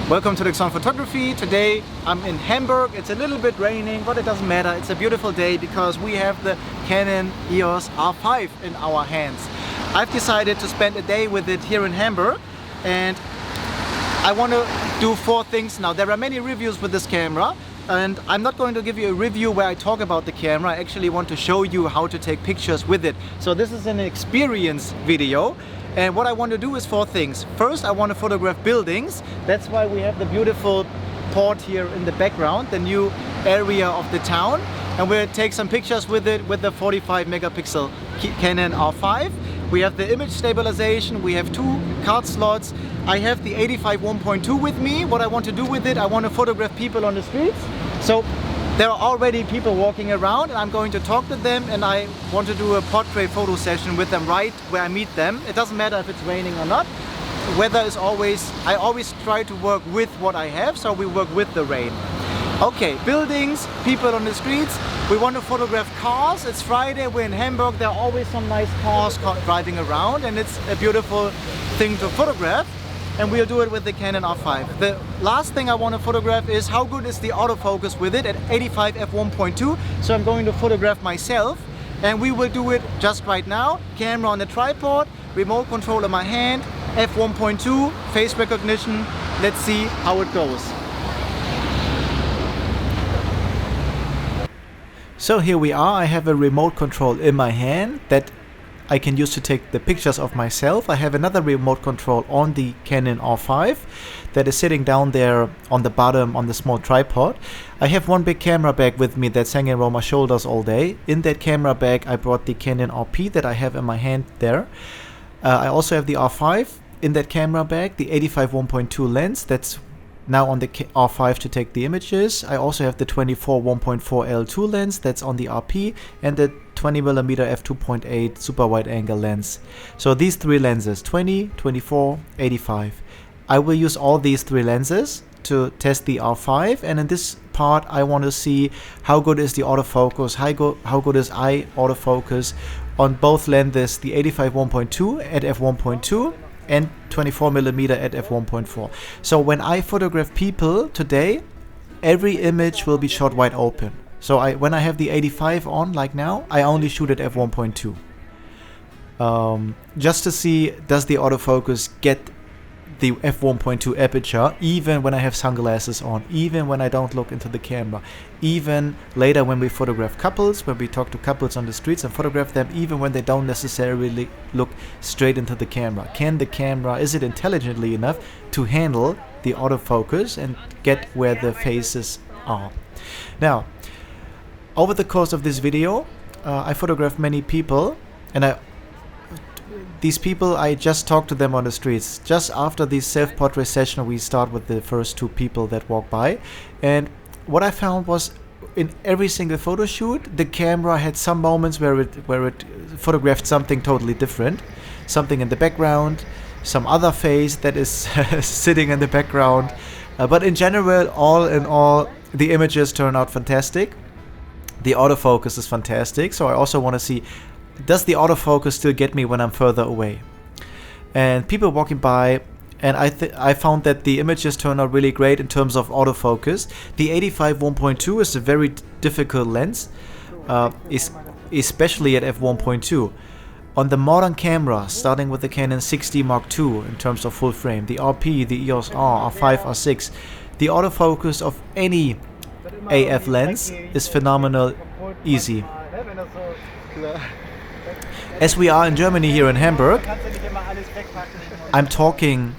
Welcome to the X100 Photography. Today I'm in Hamburg. It's a little bit raining, but it doesn't matter. It's a beautiful day because we have the Canon EOS R5 in our hands. I've decided to spend a day with it here in Hamburg, and I want to do 4 things now. There are many reviews with this camera, and I'm not going to give you a review where I talk about the camera. I actually want to show you how to take pictures with it. So this is an experience video. And what I want to do is 4 things. First, I want to photograph buildings. That's why we have the beautiful port here in the background, the new area of the town. And we'll take some pictures with it with the 45 megapixel Canon R5. We have the image stabilization, we have 2 card slots. I have the 85 1.2 with me. What I want to do with it, I want to photograph people on the streets. So there are already people walking around, and I'm going to talk to them, and I want to do a portrait photo session with them right where I meet them. It doesn't matter if it's raining or not. Weather is always, I always try to work with what I have, so we work with the rain. Okay, buildings, people on the streets. We want to photograph cars. It's Friday, we're in Hamburg. There are always some nice cars driving around, and it's a beautiful thing to photograph. And we'll do it with the Canon R5. The last thing I want to photograph is how good is the autofocus with it at 85 f1.2. So I'm going to photograph myself, and we will do it just right now. Camera on the tripod, remote control in my hand, f1.2, face recognition. Let's see how it goes. So here we are. I have a remote control in my hand that I can use to take the pictures of myself. I have another remote control on the Canon R5 that is sitting down there on the bottom on the small tripod. I have one big camera bag with me that's hanging around my shoulders all day. In that camera bag I brought the Canon RP that I have in my hand there. I also have the R5 in that camera bag, the 85 1.2 lens that's now on the R5 to take the images. I also have the 24 1.4 L2 lens that's on the RP, and the 20mm f2.8 super wide angle lens. So these 3 lenses, 20, 24, 85. I will use all these 3 lenses to test the R5, and in this part I want to see how good is the autofocus, how good is eye autofocus on both lenses, the 85 1.2 at f1.2 and 24mm at f1.4. So when I photograph people today, every image will be shot wide open. So when I have the 85 on, like now, I only shoot at f1.2. Just to see, does the autofocus get the f1.2 aperture even when I have sunglasses on, even when I don't look into the camera, even later when we photograph couples, when we talk to couples on the streets and photograph them, even when they don't necessarily look straight into the camera. Can the camera, is it intelligently enough to handle the autofocus and get where the faces are? Now, over the course of this video, I photographed many people, and these people, I just talked to them on the streets. Just after the self-portrait session, we start with the first 2 people that walk by. And what I found was, in every single photo shoot, the camera had some moments where it photographed something totally different. Something in the background, some other face that is sitting in the background. But in general, all in all, the images turn out fantastic. The autofocus is fantastic. So I also want to see, does the autofocus still get me when I'm further away? And people walking by, and I found that the images turn out really great in terms of autofocus. The 85 1.2 is a very difficult lens, especially at f1.2. On the modern camera, starting with the Canon 6D Mark II in terms of full frame, the RP, the EOS R, R5, R6, the autofocus of any AF lens is phenomenal, easy. As we are in Germany here in Hamburg, I'm talking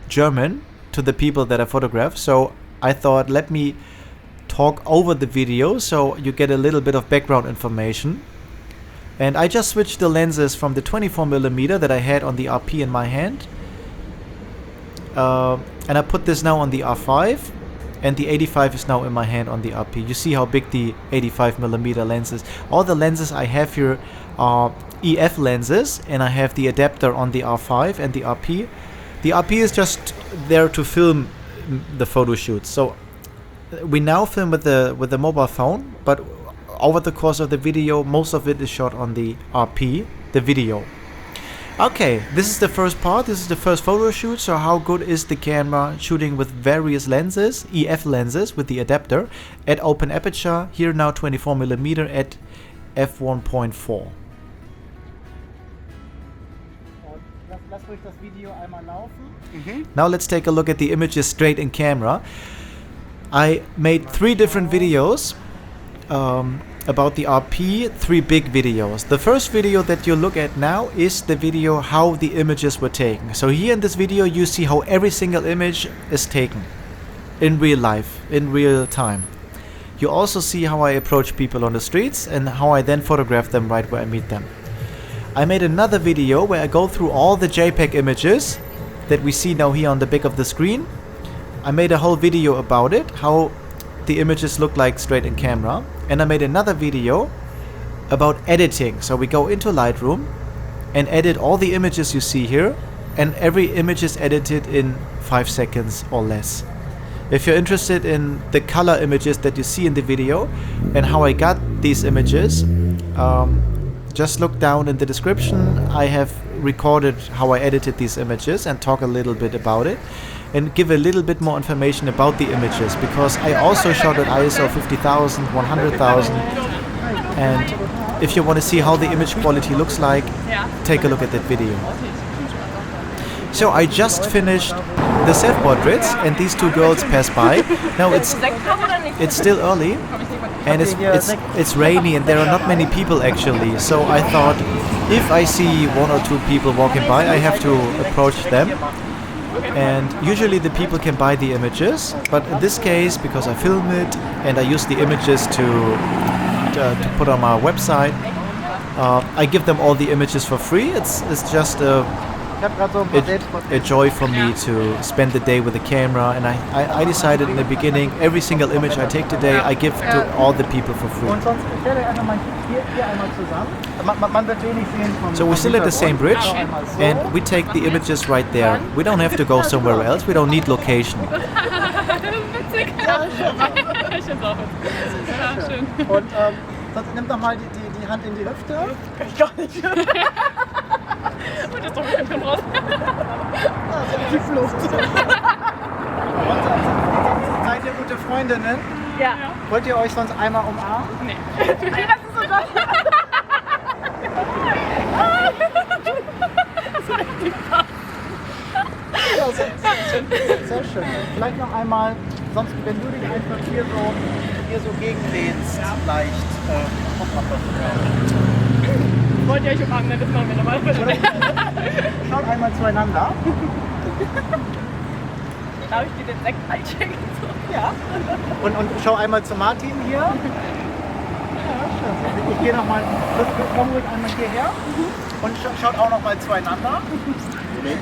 German to the people that I photograph, so I thought let me talk over the video so you get a little bit of background information. And I just switched the lenses from the 24mm that I had on the RP in my hand, and I put this now on the R5, and the 85 is now in my hand on the RP. You see how big the 85mm lens is. All the lenses I have here are EF lenses, and I have the adapter on the R5 and the RP. The RP is just there to film the photo shoots. So we now film with the mobile phone, but over the course of the video, most of it is shot on the RP, the video. Okay, this is the first part. This is the first photo shoot. So how good is the camera shooting with various lenses, EF lenses with the adapter at open aperture. Here now 24mm at f1.4. Now let's take a look at the images straight in camera. I made 3 different videos about the RP, 3 big videos. The first video that you look at now is the video how the images were taken. So here in this video you see how every single image is taken in real life, in real time. You also see how I approach people on the streets and how I then photograph them right where I meet them. I made another video where I go through all the JPEG images that we see now here on the back of the screen. I made a whole video about it, how the images look like straight in camera. And I made another video about editing. So we go into Lightroom and edit all the images you see here, and every image is edited in 5 seconds or less. If you're interested in the color images that you see in the video and how I got these images, just look down in the description. I have recorded how I edited these images and talk a little bit about it and give a little bit more information about the images, because I also shot at ISO 50,000, 100,000, and if you want to see how the image quality looks like, take a look at that video. So I just finished the self-portraits and these 2 girls pass by. Now it's still early and it's rainy and there are not many people actually, so I thought if I see 1 or 2 people walking by, I have to approach them. And usually the people can buy the images, but in this case, because I film it and I use the images to put on my website, I give them all the images for free. It's just a joy for me to spend the day with the camera, and I decided in the beginning, every single image I take today I give to all the people for free. So we're still at the same bridge and we take the images right there. We don't have to go somewhere else, we don't need location. Und sonst nimm doch mal die Hand in die Hüfte. Kann ich gar nicht. Und das doch mit raus. Die Flucht. Seid ihr gute Freundinnen? Ja. Wollt ihr euch sonst einmal umarmen? Nee. Das ist so das. Ja, sehr schön. Vielleicht noch einmal, sonst wenn du dich einfach hier so gegenlehnst, leicht wollt ihr euch umarmen, das machen wir normalerweise. Schaut einmal zueinander. Darf ich dir den Sekt einchecken? Ja. Und schau einmal zu Martin hier. Ja, schön. Ich gehe nochmal, komm ruhig einmal hierher. Und schaut auch nochmal zueinander. Nee.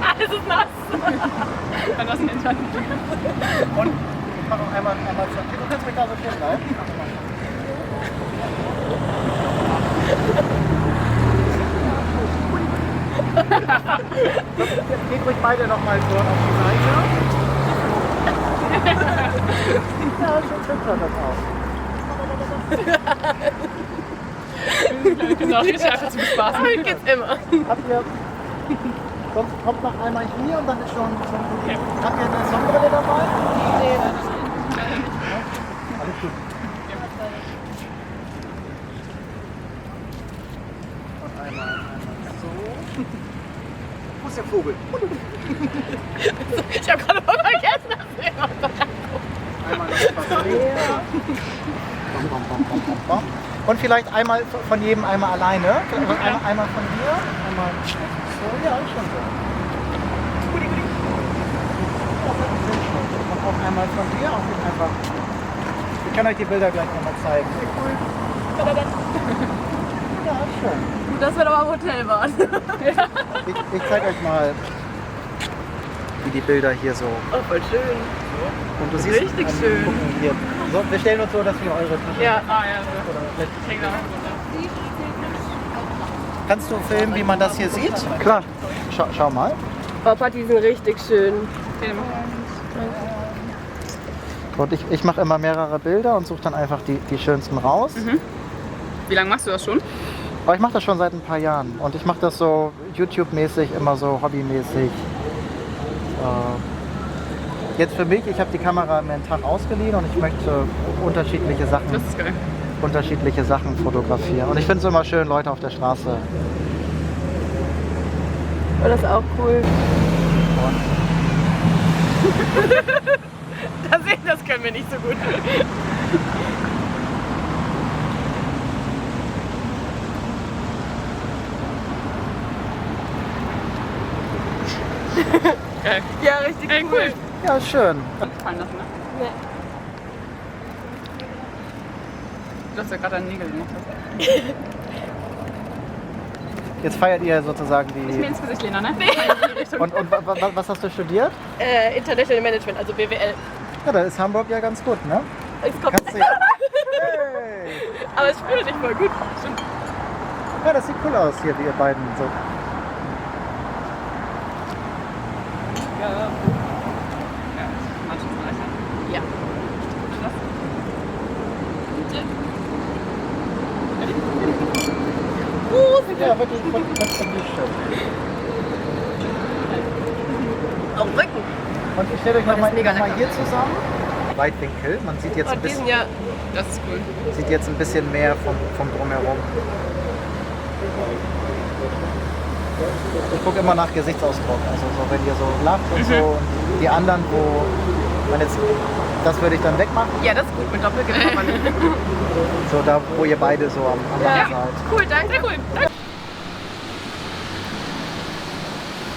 Alles ist nass. Dann lass ihn entscheiden. Und ich mache noch einmal zu. Du kannst mich da so stehen bleiben. Geht ruhig beide nochmal dort auf die Seite. Ja, schon hübscher das auch. Genau, ich einfach zu bespaßen. Aber geht's immer. Habt ihr, sonst kommt noch einmal hier und dann ist schon okay. Habt ihr eine Sonnenbrille dabei? Nee, alles gut. Und einmal so. Wo ist der Vogel? Ich hab gerade mal vergessen, dass wir einmal noch etwas näher. Und vielleicht einmal von jedem einmal alleine. Einmal von dir, einmal so. Ja, ist schon so. Und auch einmal von dir, auch nicht einfach. Ich kann euch die Bilder gleich nochmal zeigen. Ja, ist schön. Gut, dass wir doch am Hotel waren. Ich zeige euch mal, wie die Bilder hier so. Oh, voll schön. Und du siehst richtig schön. Hier. So, wir stellen uns so, dass wir eure Tasche. Ja, so. Kannst du filmen, wie man das hier sieht? Klar. Schau mal. Papa, die sind richtig schön. Und ich mache immer mehrere Bilder und suche dann einfach die schönsten raus. Mhm. Wie lange machst du das schon? Aber ich mache das schon seit ein paar Jahren und ich mache das so YouTube-mäßig, immer so hobbymäßig. Jetzt für mich, ich habe die Kamera mir einen Tag ausgeliehen und ich möchte unterschiedliche Sachen fotografieren. Und ich finde es immer schön, Leute auf der Straße. Oh, das ist auch cool. Das können wir nicht so gut. Geil. Ja, richtig cool. Ja, schön. Fallen lassen, ne? Nee. Du hast ja gerade deine Nägel gemacht. Jetzt feiert ihr sozusagen Nicht mir ins Gesicht, Lena, ne? Und was hast du studiert? International Management, also BWL. Ja, da ist Hamburg ja ganz gut, ne? Es kommt. Kannst du hey. Aber ich fühle dich voll gut. Stimmt. Ja, das sieht cool aus hier, wie ihr beiden so. Ja. Ja, manches reicher. Ja. Ja, wirklich schön. Auf Rücken. Und ich stelle euch nochmal mega hier zusammen. Weitwinkel, man sieht jetzt, Und die sind ja. Das ist cool. sieht jetzt ein bisschen mehr vom Drumherum. Ich gucke immer nach Gesichtsausdruck, also so, wenn ihr so lacht und so. Und die anderen, wo man jetzt, das würde ich dann wegmachen. Ja, das ist gut mit Doppelgriff. So da, wo ihr beide so am Lachen seid. Cool, danke. Sehr cool. Danke.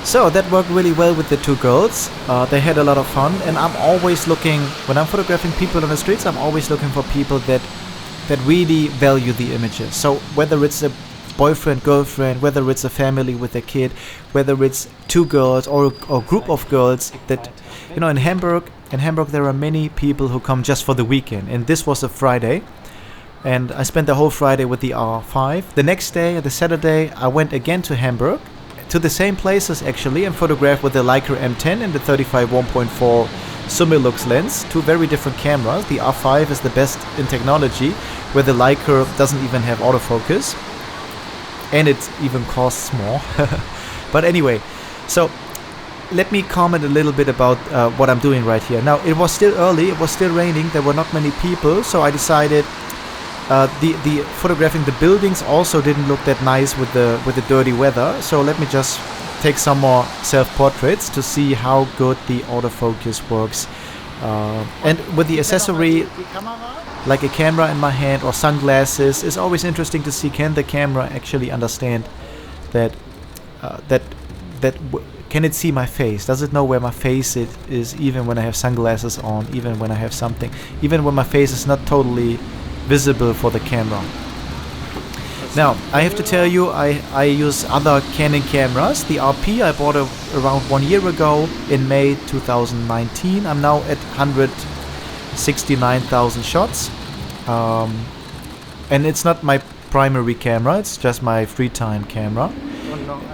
So that worked really well with the two girls. They had a lot of fun, and I'm always looking, when I'm photographing people on the streets, I'm always looking for people that really value the images. So whether it's a boyfriend, girlfriend, whether it's a family with a kid, whether it's two girls or a group of girls that, you know, in Hamburg there are many people who come just for the weekend, and this was a Friday. And I spent the whole Friday with the R5. The next day, the Saturday, I went again to Hamburg, to the same places actually, and photographed with the Leica M10 and the 35 1.4 Summilux lens, two very different cameras. The R5 is the best in technology, where the Leica doesn't even have autofocus, and it even costs more. But anyway, so let me comment a little bit about what I'm doing right here. Now, it was still early, it was still raining, there were not many people, so I decided the photographing the buildings also didn't look that nice with the dirty weather. So let me just take some more self-portraits to see how good the autofocus works. And with the accessory, like a camera in my hand or sunglasses, it's always interesting to see, can the camera actually understand that can it see my face? Does it know where my face is even when I have sunglasses on, even when I have something, even when my face is not totally visible for the camera. Now, I have to tell you, I use other Canon cameras. The RP I bought around 1 year ago in May 2019. I'm now at 169,000 shots. And it's not my primary camera, it's just my free time camera.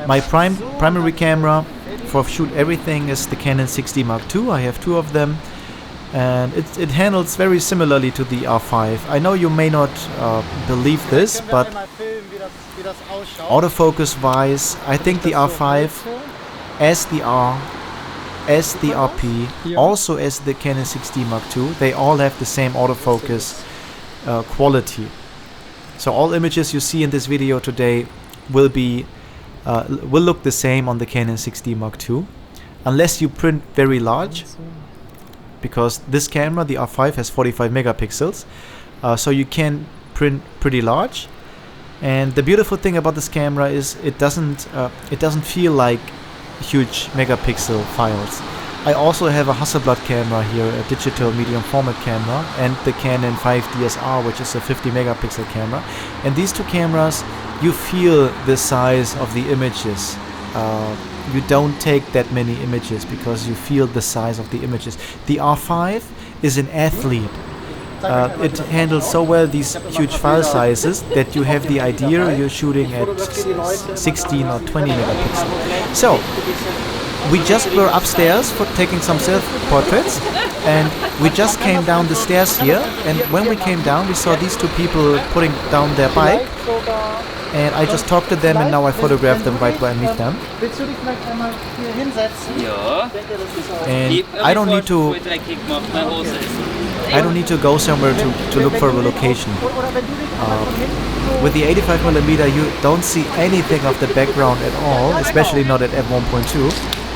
My primary camera for shoot everything is the Canon 60 Mark II. I have two of them. And it handles very similarly to the R5. I know you may not believe this, but autofocus wise, I think the R5 as the RP, also as the Canon 60 Mark II, they all have the same autofocus quality. So all images you see in this video today will look the same on the Canon 60 Mark II, unless you print very large. Because this camera, the R5, has 45 megapixels, so you can print pretty large. And the beautiful thing about this camera is it doesn't feel like huge megapixel files. I also have a Hasselblad camera here, a digital medium format camera, and the Canon 5 DSR, which is a 50 megapixel camera. And these two cameras, you feel the size of the images. You don't take that many images because you feel the size of the images. The R5 is an athlete. It handles so well these huge file sizes that you have the idea you're shooting at 16 or 20 megapixels. So we just were upstairs for taking some self-portraits, and we just came down the stairs here, and when we came down we saw these two people putting down their bike, and I just talk to them and now I photograph them right where I meet them. Willst du dich vielleicht einmal hier hinsetzen? Ja. Ich denke, das ist auch... And I don't need to go somewhere to look for a location. Oder wenn du dich einmal von hinten so... With the 85mm you don't see anything of the background at all, especially not at f1.2.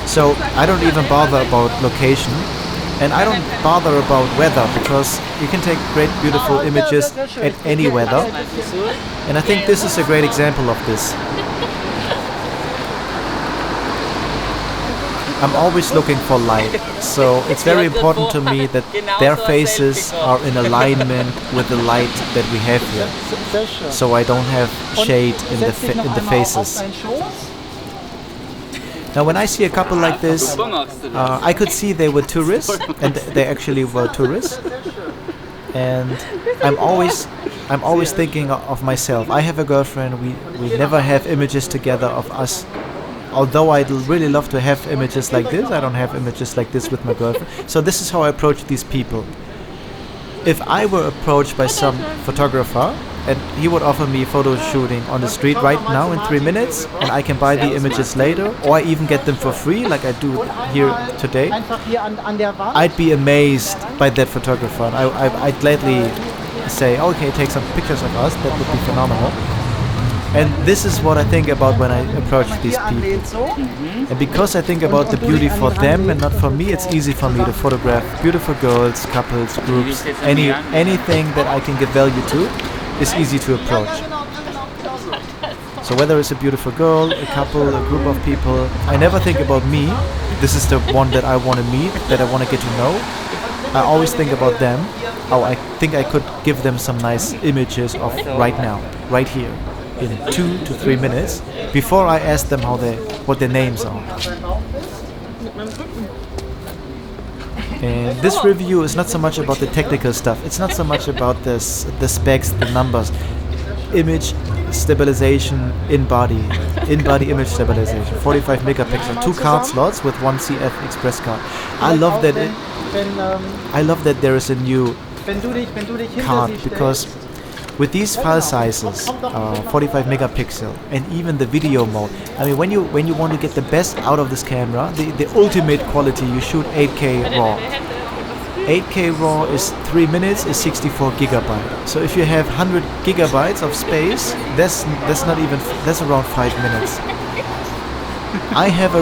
So I don't even bother about location. And I don't bother about weather, because you can take great beautiful images at any weather. And I think this is a great example of this. I'm always looking for light, so it's very important to me that their faces are in alignment with the light that we have here, so I don't have shade in the faces. Now when I see a couple like this, I could see they were tourists, and they actually were tourists. And I'm always thinking of myself. I have a girlfriend. We never have images together of us. Although I'd really love to have images like this, I don't have images like this with my girlfriend. So this is how I approach these people. If I were approached by some photographer and he would offer me photo shooting on the street right now in 3 minutes, and I can buy the images later, or I even get them for free like I do here today, I'd be amazed by that photographer. I'd gladly say, okay, take some pictures of us, that would be phenomenal. And this is what I think about when I approach these people. And because I think about the beauty for them and not for me, it's easy for me to photograph beautiful girls, couples, groups, anything that I can give value to is easy to approach. So whether it's a beautiful girl, a couple, a group of people, I never think about me. This is the one that I want to meet, that I want to get to know. I always think about them. Oh, I think I could give them some nice images of right now, right here, in 2 to 3 minutes, before I ask them what their names are. And this review is not so much about the technical stuff. It's not so much about the specs, the numbers. Image stabilization in body image stabilization, 45 megapixel, 2 card slots with 1 CF express card. I love that there is a new card, because with these file sizes, 45 megapixel, and even the video mode, I mean, when you want to get the best out of this camera, the ultimate quality, you shoot 8K RAW. 8K RAW is 3 minutes, is 64 gigabyte. So if you have 100 gigabytes of space, that's around 5 minutes. I have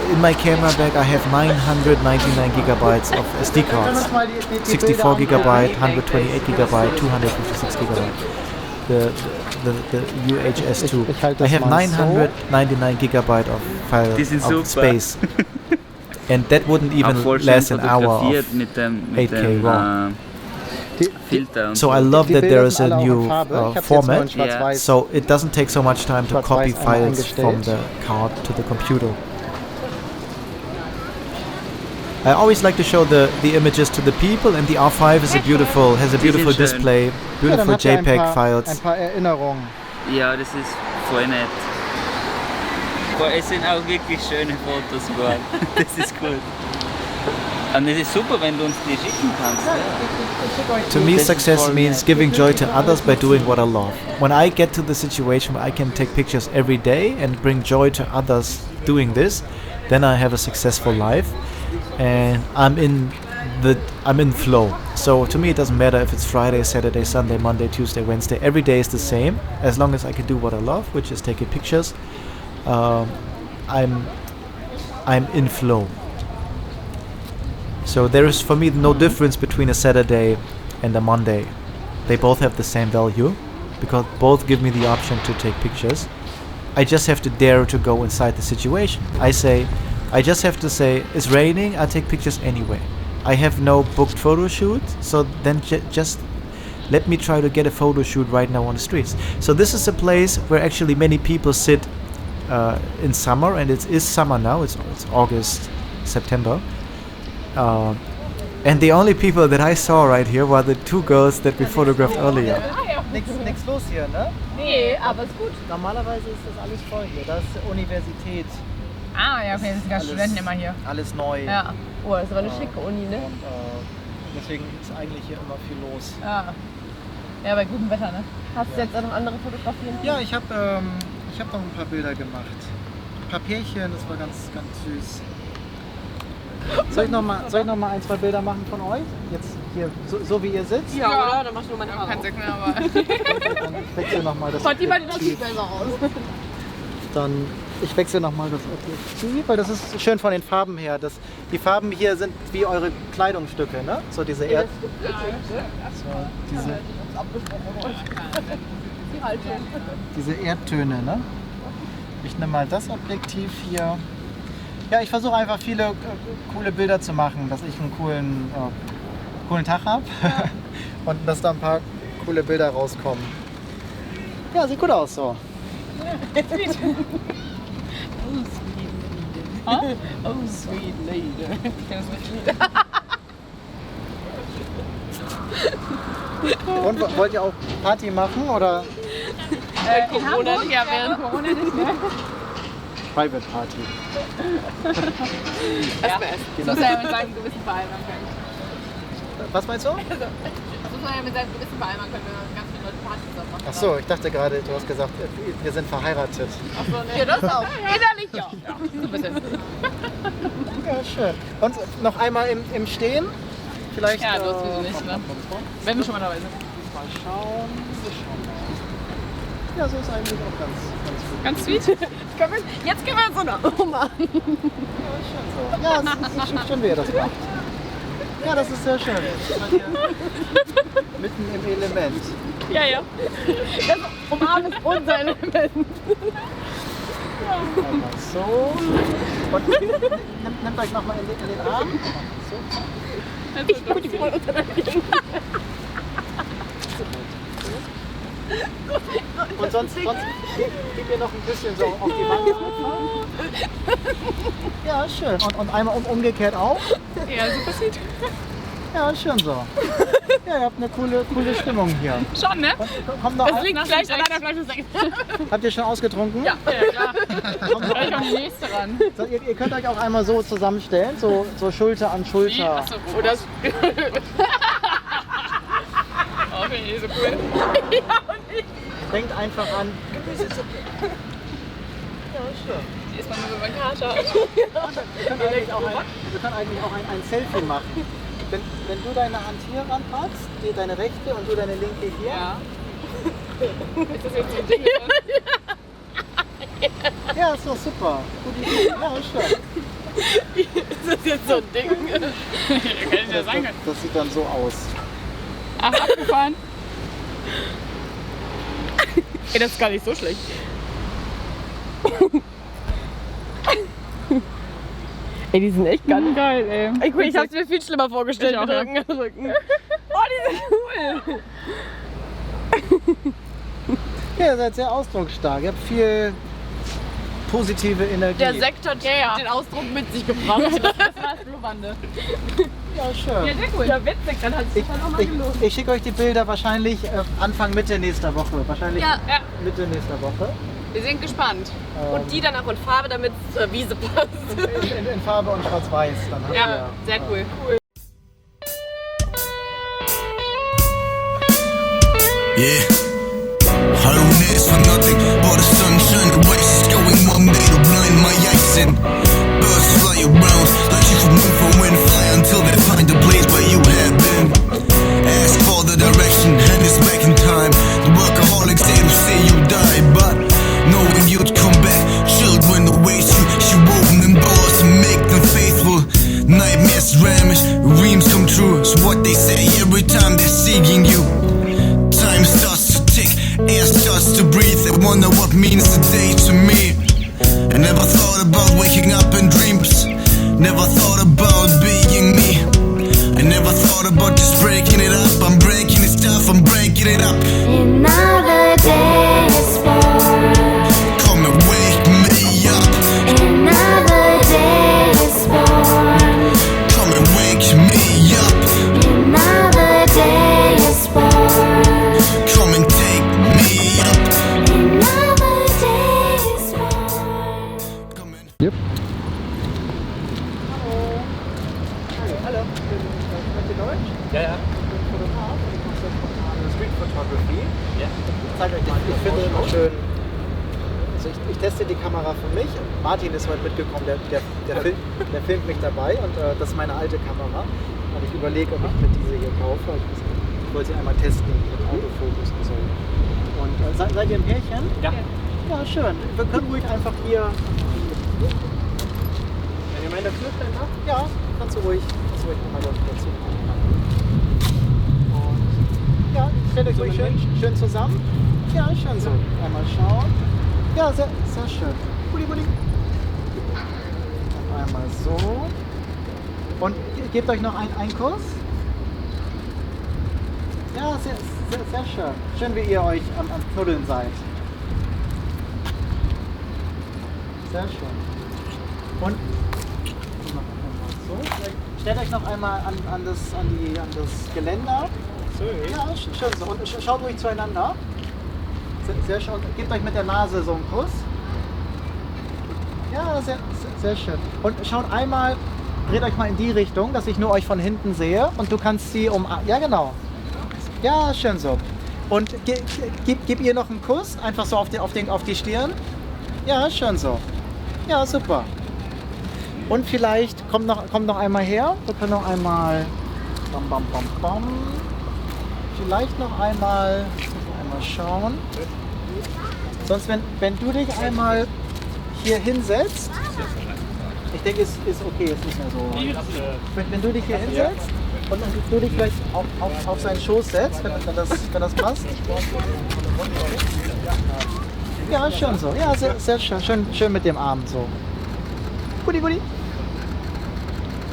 in my camera bag, I have 999 gigabytes of SD cards. 64 gigabyte, 128 gigabyte, 256 gigabyte. The UHS2. I have 999 gigabyte of file of space. And that wouldn't even last an hour of 8K RAW. So I love that there is a new format, so it doesn't take so much time to copy files from the card to the computer. I always like to show the images to the people, and the R5 has a beautiful display, beautiful JPEG files. Ja, das ist voll nett. Es sind auch wirklich schöne Fotos geworden. Das ist gut. Und es ist super, wenn du uns die schicken kannst. To me, success means giving joy to others by doing what I love. When I get to the situation where I can take pictures every day and bring joy to others doing this, then I have a successful life, and I'm in flow. So to me, it doesn't matter if it's Friday, Saturday, Sunday, Monday, Tuesday, Wednesday. Every day is the same, as long as I can do what I love, which is taking pictures. I'm in flow. So there is for me no difference between a Saturday and a Monday. They both have the same value, because both give me the option to take pictures. I just have to dare to go inside the situation. I just have to say, it's raining, I'll take pictures anyway. I have no booked photo shoot, so then just let me try to get a photo shoot right now on the streets. So this is a place where actually many people sit in summer, and it is summer now, it's August, September. And the only people that I saw right here were the 2 girls that we photographed earlier. Nichts los hier, ne? Nee, aber ist gut. Normalerweise ist das alles voll hier. Das ist Universität. Ah, ja, okay, das sind ja Studenten immer hier. Alles neu. Ja. Oh, das ist aber eine schicke Uni, ne? Und deswegen ist eigentlich hier immer viel los. Ja. Ja, bei gutem Wetter, ne? Hast du jetzt auch noch andere Fotografien? Ja, ich hab noch ein paar Bilder gemacht. Ein paar Pärchen, das war ganz süß. Soll ich noch mal ein, zwei Bilder machen von euch? Jetzt hier, so wie ihr sitzt? Ja, oder? Dann machst du nur meine Haare. Kannst du mehr, aber... Dann ich wechsle nochmal das Gott, die beiden Objektiv. sieht besser aus. Dann ich wechsle nochmal das Objektiv, weil das ist schön von den Farben her. Die Farben hier sind wie eure Kleidungsstücke, ne? So diese diese Erdtöne, ne? Ich nehme mal das Objektiv hier. Ja, ich versuche einfach viele coole Bilder zu machen, dass ich einen coolen Tag habe und dass da ein paar coole Bilder rauskommen. Ja, sieht gut aus so. Oh, sweet lady. Und wollt ihr auch Party machen oder Corona, ja, während Corona nicht mehr. Private Party? Erstmal essen. Das muss er ja mit seinem Gewissen vereinbaren können. Was meinst du? Das muss man ja mit seinem Gewissen vereinbaren können, wenn man ganz viele Leute Party zusammen macht. Ach so, ich dachte gerade, du hast gesagt, wir sind verheiratet. Ach so, ne. Ja, das auch. Innerlich ja. Ja, so ein bisschen. Ja, schön. Und noch einmal im Stehen? Vielleicht. Ja, du hast sowieso nicht, ne? Wenn wir schon mal dabei sind. Mal schauen. Ja, so ist eigentlich auch ganz gut. Ganz sweet. Jetzt können wir so eine Oma. Ja, es ist schön, wie ihr das macht. Ja, das ist sehr schön. Mitten im Element. Ja, ja. Das umarmen ist unser Element. Einmal so. Und nehmt euch nochmal in den Arm. So. Ich gucke die voll unter der Linie. Und sonst gebt ihr noch ein bisschen so auf die Wand. Ja, schön. Und einmal umgekehrt auch. Ja, super sweet. Ja, schön so. Ja, ihr habt eine coole Stimmung hier. Schon, ne? Kommt noch Das liegt gleich an deiner Flasche Sekt. Habt ihr schon ausgetrunken? Ja, klar. Gleich an die nächste ran. So, ihr könnt euch auch einmal so zusammenstellen, so Schulter an Schulter. Achso, oder so. Okay, so cool. Denkt einfach an Gemüsesuppe. Ja, schön. Die ist man nur über Kater. Wir können eigentlich auch ein Selfie machen. Wenn du deine Hand hier ranpackst, deine rechte und du deine linke hier. Ja. Ist das jetzt so ein Ding? Ja, ist doch super. Gute Idee. Ja, schön. Ist das jetzt so ein Ding? Kann ich ja sagen. Das sieht dann so aus. Ach, abgefahren. Ey, das ist gar nicht so schlecht. Ey, die sind echt ganz Geil, ey. Ey, cool, ich hab's mir viel schlimmer vorgestellt Ich auch, mit ja. Rücken. Oh, die sind cool. Ja, ihr seid sehr ausdrucksstark. Ihr habt viel positive Energie. Der Sekt hat den Ausdruck mit sich gebracht. Das war das Blubbernde. Ja, schön. Ja, sehr cool. Ja, witzig, dann hat es nochmal gelohnt. Ich schicke euch die Bilder wahrscheinlich Anfang Mitte nächster Woche. Wahrscheinlich Ja. Mitte nächster Woche. Wir sind gespannt. Und die dann auch in Farbe, damit es zur Wiese passt. In Farbe und Schwarz-Weiß. Dann habt Ja, ihr- sehr cool. Yeah. I don't ask for nothing but the sunshine. The race is going one day to blind my eyes and birds fly around like you can move from wind fly until they find the place where you have been. Ask for the direction and it's back in time. The workaholics they will say you die, but knowing you'd come back, children await you. You open them doors and make them faithful. Nightmares vanish, dreams come true. It's what they say every time they're seeking you. Time starts to tick, air starts to breathe. I wonder what means the day to me. I never thought about waking up in dreams. Never thought about being me. I never thought about just breaking it up. I'm breaking it stuff, I'm breaking it up. Another day is born. Come and wake me up. Another day is born. Come and wake me up. Another day is born. Come and take me up. Another day is born. Come and Yep. Hallo. Sprecht ihr Deutsch? Ja, ja. Ich bin Fotograf und ich mache Street Photography. Photography. Ja. Ich zeige euch mal, ich finde immer schön, also ich teste die Kamera für mich. Martin ist heute mitgekommen, der filmt mich dabei und das ist meine alte Kamera. Und ich überlege, ob ich mit dieser hier kaufe. Ich wollte sie einmal testen mit Autofocus und so. Und seid ihr ein Pärchen? Ja. Ja, schön. Wir können ruhig einfach hier. Wenn ihr meine Tür stellen habt, ja, kannst du ruhig nochmal dazu machen. Und ja, stellt euch ruhig schön zusammen. Ja, schön so. Einmal schauen. Ja, sehr, sehr schön. Bulli, bulli. Einmal so. Und gebt euch noch einen Kuss. Ja, sehr schön. Schön, wie ihr euch am Knuddeln seid. Sehr schön. Und so. Stellt euch noch einmal an das Geländer. Ja, schön so. Und schaut ruhig zueinander. Sehr schön. Gebt euch mit der Nase so einen Kuss. Ja, sehr schön. Und schaut einmal, dreht euch mal in die Richtung, dass ich nur euch von hinten sehe. Und du kannst sie ja, genau. Ja, schön so. Und gib ihr noch einen Kuss, einfach so auf die Stirn. Ja, schön so. Ja, super. Und vielleicht kommt noch einmal her. Wir können noch einmal. Bam, bam, bam, bam. Vielleicht noch einmal schauen. Sonst, wenn du dich einmal hier hinsetzt. Ich denke, es ist okay, es ist nicht mehr so. Wenn du dich hier hinsetzt und du dich vielleicht auf seinen Schoß setzt, wenn das passt. Ja, schön so. Ja, sehr schön. Schön mit dem Arm so. Guti, guti.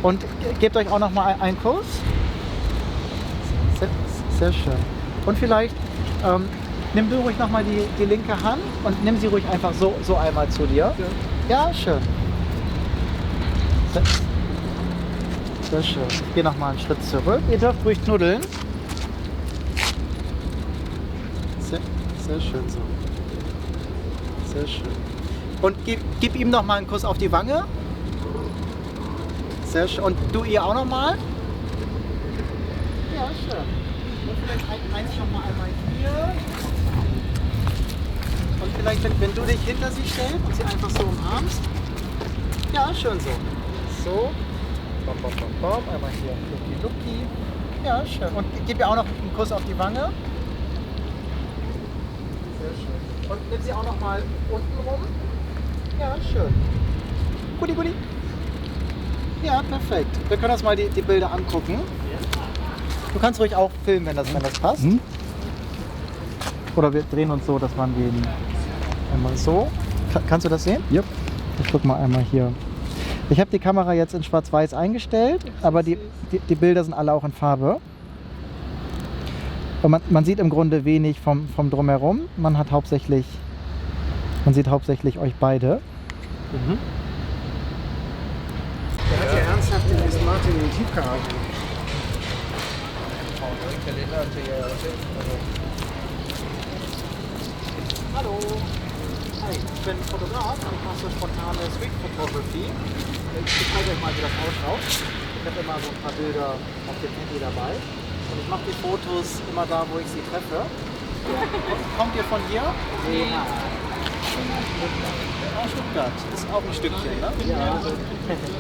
Und gebt euch auch noch mal einen Kuss. Sehr schön. Und vielleicht nimm du ruhig noch mal die linke Hand und nimm sie ruhig einfach so einmal zu dir. Ja, schön. Sehr schön. Ich gehe noch mal einen Schritt zurück. Ihr dürft ruhig knuddeln. Sehr schön so. Sehr schön. Und gib ihm noch mal einen Kuss auf die Wange. Sehr schön. Und du ihr auch noch mal. Ja, schön. Und vielleicht eins schon mal einmal hier. Und vielleicht, wenn du dich hinter sie stellst und sie einfach so umarmst. Ja, schön so. So. Bam, bam, bam, bam. Einmal hier. Lucky, Lucky. Ja, schön. Und gib ihr auch noch einen Kuss auf die Wange. Sehr schön. Und nimm sie auch noch mal unten rum. Ja, schön. Guti, guti. Ja, perfekt. Wir können uns mal die Bilder angucken. Du kannst ruhig auch filmen, wenn das passt. Oder wir drehen uns so, dass man den einmal so. Kannst du das sehen? Ja. Ich guck mal einmal hier. Ich habe die Kamera jetzt in Schwarz-Weiß eingestellt, aber die Bilder sind alle auch in Farbe. Und man sieht im Grunde wenig vom Drumherum. Man sieht hauptsächlich euch beide. Der hat ja ernsthaft den Smart in die Tiefgarage. Hallo. Hi, ich bin Fotograf und ich mache so spontane Street Photography. Ich zeige euch mal, wie das ausschaut. Ich habe immer so ein paar Bilder auf dem Handy dabei. Und ich mache die Fotos immer da, wo ich sie treffe. Kommt ihr von hier? Ja. Stuttgart. Das ist auch ein Stückchen, ne? Ja.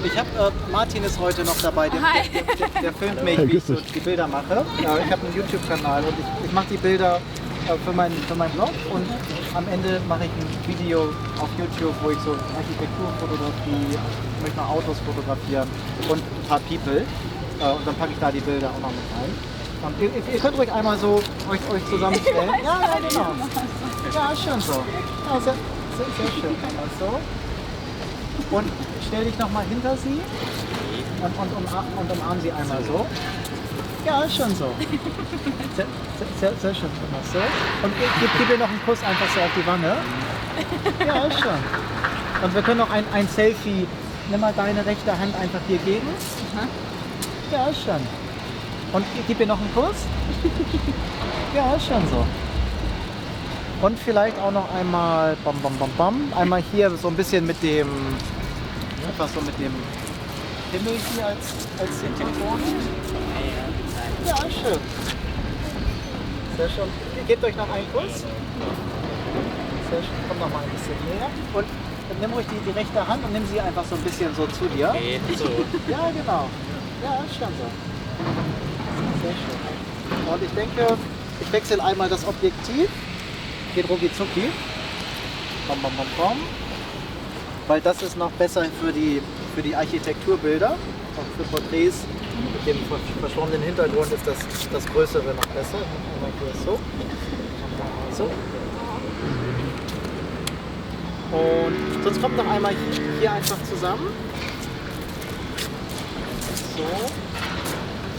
Ich habe, Martin ist heute noch dabei, der filmt mich, wie ich so die Bilder mache. Ja, ich habe einen YouTube-Kanal und ich mache die Bilder für meinen Blog und am Ende mache ich ein Video auf YouTube, wo ich so Architekturfotografie, ich möchte mal Autos fotografieren und ein paar People. Und dann packe ich da die Bilder auch noch mit rein. Und ihr könnt ruhig einmal so euch zusammenstellen. Ja, genau. Ja, schön so. Ja, sehr schön. Einmal so. Und stell dich nochmal hinter sie und umarm sie einmal so. Ja, schon so. Sehr schön. Einmal so. Und gib ihr noch einen Kuss einfach so auf die Wange. Ja, schon. Und wir können noch ein Selfie. Nimm mal deine rechte Hand einfach hier gegen. Ja, schon. Und gib ihr noch einen Kuss. Ja, schon so. Und vielleicht auch noch einmal bam, bam, bam, bam. Einmal hier so ein bisschen mit dem, einfach so mit dem Himmel hier als Hintergrund. Ja, schön. Sehr schön. Gebt euch noch einen Kuss. Sehr schön. Komm noch mal ein bisschen näher. Und nimm ruhig die rechte Hand und nimm sie einfach so ein bisschen so zu dir. Okay, so. Ja, genau. Ja, schon so. Sehr schön. Und ich denke, ich wechsle einmal das Objektiv. Geht rucki zucki. Bom, bom, bom, bom. Weil das ist noch besser für die Architekturbilder. Auch für Porträts mit dem verschwommenen Hintergrund ist das Größere noch besser. Einmal hier so. So. Und sonst kommt noch einmal hier einfach zusammen. So.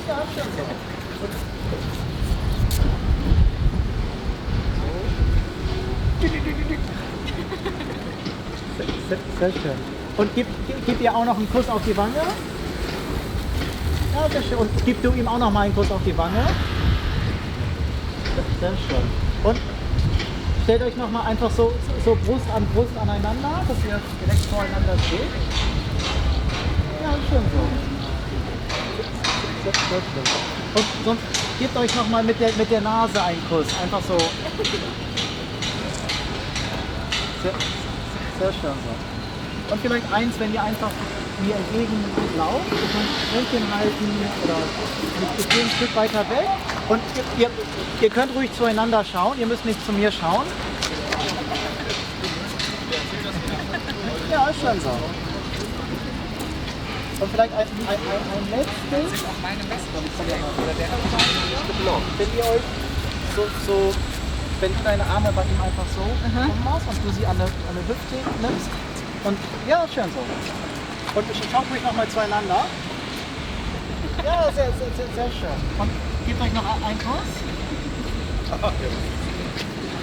Ja, schön so. Sehr schön. Und gib ihr auch noch einen Kuss auf die Wange. Ja, sehr schön. Und gib du ihm auch noch mal einen Kuss auf die Wange. Sehr schön. Und stellt euch noch mal einfach so Brust an Brust aneinander, dass ihr direkt voreinander steht. Ja, schön so. Sehr schön. Und sonst gebt euch noch mal mit der Nase einen Kuss. Einfach so. Sehr schön so. Und vielleicht eins, wenn ihr einfach mir entgegenlauft, ihr könnt Händchen halten oder ich gehe ein Stück weiter weg und ihr könnt ruhig zueinander schauen, ihr müsst nicht zu mir schauen. Ja, ist schon so. Und vielleicht ein letztes. Wenn ihr euch so wenn du deine Arme bei ihm einfach so machst und du sie an der Hüfte nimmst. Und ja, schön so. Und schaut ruhig nochmal zueinander. Ja, sehr schön. Und gebt euch noch einen Kuss.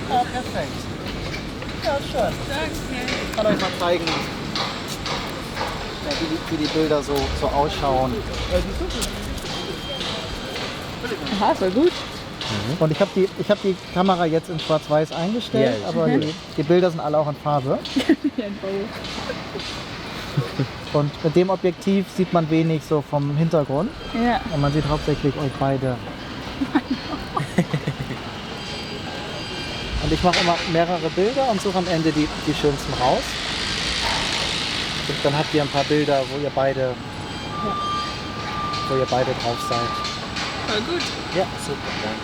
Ja, perfekt. Ja, schön. Ich kann euch mal zeigen, ja, wie die Bilder so ausschauen. Aha, voll gut. Und ich hab die Kamera jetzt in Schwarz-Weiß eingestellt, Ja, aber die Bilder sind alle auch in Farbe. Und mit dem Objektiv sieht man wenig so vom Hintergrund. Ja. Und man sieht hauptsächlich euch beide. Und ich mache immer mehrere Bilder und suche am Ende die schönsten raus. Und dann habt ihr ein paar Bilder, wo ihr beide drauf seid. Voll gut. Ja, super, danke.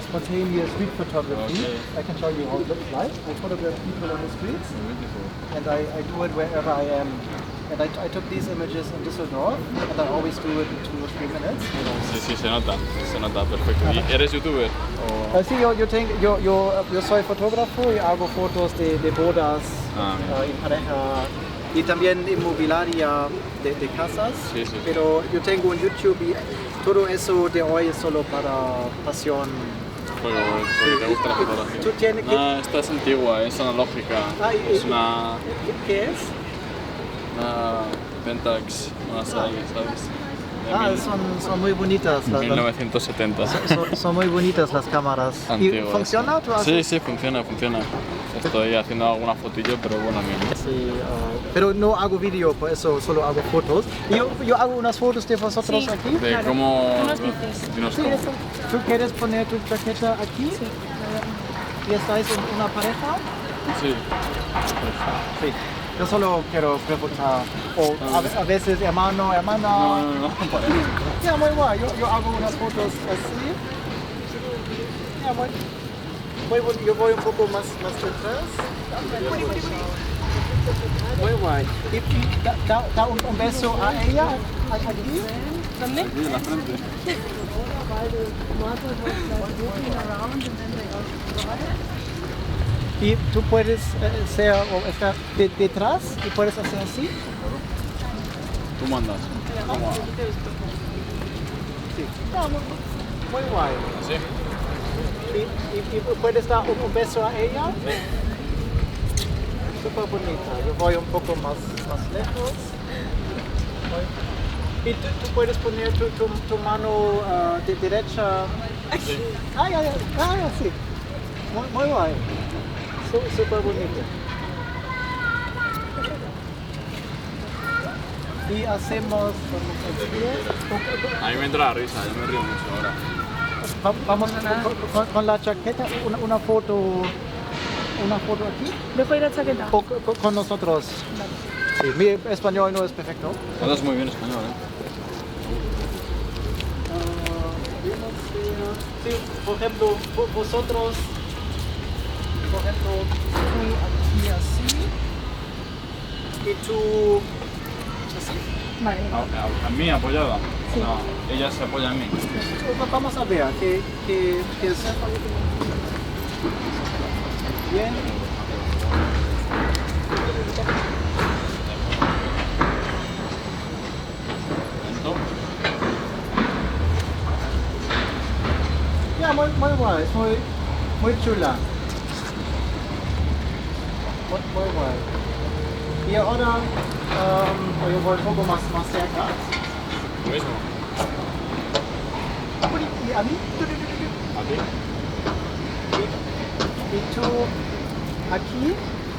Spontaneous street photography. I can show you how it looks like. I photograph people on the streets and I do it wherever I am. And I took these images in Düsseldorf and I always do it in 2 or 3 minutes. Sí, se nota perfecto. ¿Y eres youtuber? O... Sí, yo soy fotógrafo y hago fotos de bodas en pareja y también inmobiliaria de casas. Sí. Pero yo tengo un YouTube y todo eso de hoy es solo para pasión. Porque te gusta la fotografía. ¿Tú tienes que... Esta es antigua, es analógica. Es una... ¿Qué es? Una Pentax, una serie, ¿sabes? Son muy bonitas. 1970. Son muy bonitas las cámaras. Antiguas. ¿Y funciona? ¿Tú haces? Sí, funciona. Estoy haciendo alguna fotillo, pero bueno, bien. Sí, pero no hago vídeo, por eso solo hago fotos. Yo hago unas fotos de vosotros aquí. De cómo... Sí, eso. ¿Tú quieres poner tu chaqueta aquí? Sí. ¿Y estáis en una pareja? Sí. Sí. Yo solo quiero preguntar, o a veces hermano, hermana. No. Ya, muy guay. Yo hago unas fotos así. Ya, muy bonito. Yo voy un poco más detrás. Muy guay. Y da un beso a ella aquí. Aquí en la frente. Y tú puedes ser o estar detrás y puedes hacer así. Tú mandas. ¿Cómo? Sí. Muy guay. ¿Sí? Y puedes dar un beso a ella. Súper bonita. Yo voy un poco más lejos. Y tú puedes poner tu mano de derecha. Sí. Ya, sí. Muy guay. Súper bonito. Y hacemos A mí me entra la risa, yo me río mucho ahora. vamos con la chaqueta, una foto aquí. Dejo la chaqueta. O con nosotros. Sí, mi español no es perfecto. Hablas muy bien español, Sí, por ejemplo, vosotros, por ejemplo, tú aquí así y tú así. ¿A mí apoyada? Sí. No, ella se apoya en mí. Vamos a ver qué es. Bien. Ya, muy guay, es muy chula. Muy guay. Y ahora yo voy un poco más cerca. Lo mismo. ¿Y a mí? ¿A ti? Y tú aquí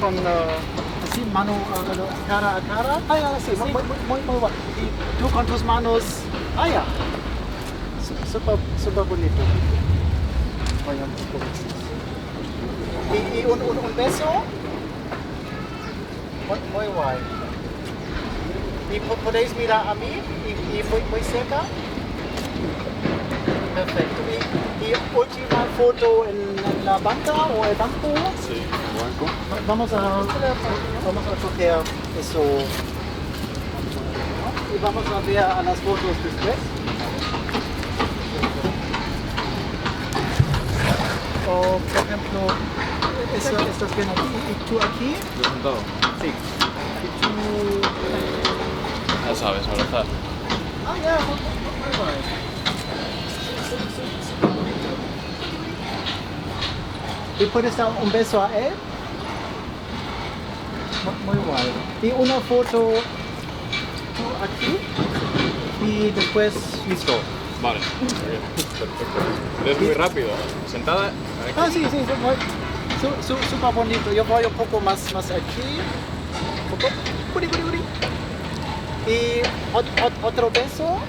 con así mano cara a cara. Ya, sí, muy guay. Y tú con tus manos. Ya. Súper bonito. Vaya un poco. Y un beso. Muy guay. Y podéis mirar a mí y muy cerca. Perfecto. Y última foto en la banca o el banco. Sí, banco. Vamos a coger eso. Y vamos a ver a las fotos después. O por ejemplo, estás bien aquí y tú aquí. ¿Yo sentado? Sí. Y tú. Ya sabes, abrazar. Ya, muy guay. ¿Y puedes dar un beso a él? Muy guay. Y una foto tú aquí y después listo. Vale, muy bien. Perfecto. Es muy rápido. ¿Sentada? Aquí. Sí, súper bonito. Yo voy un poco más aquí. Un poco. Uri. Y otro beso.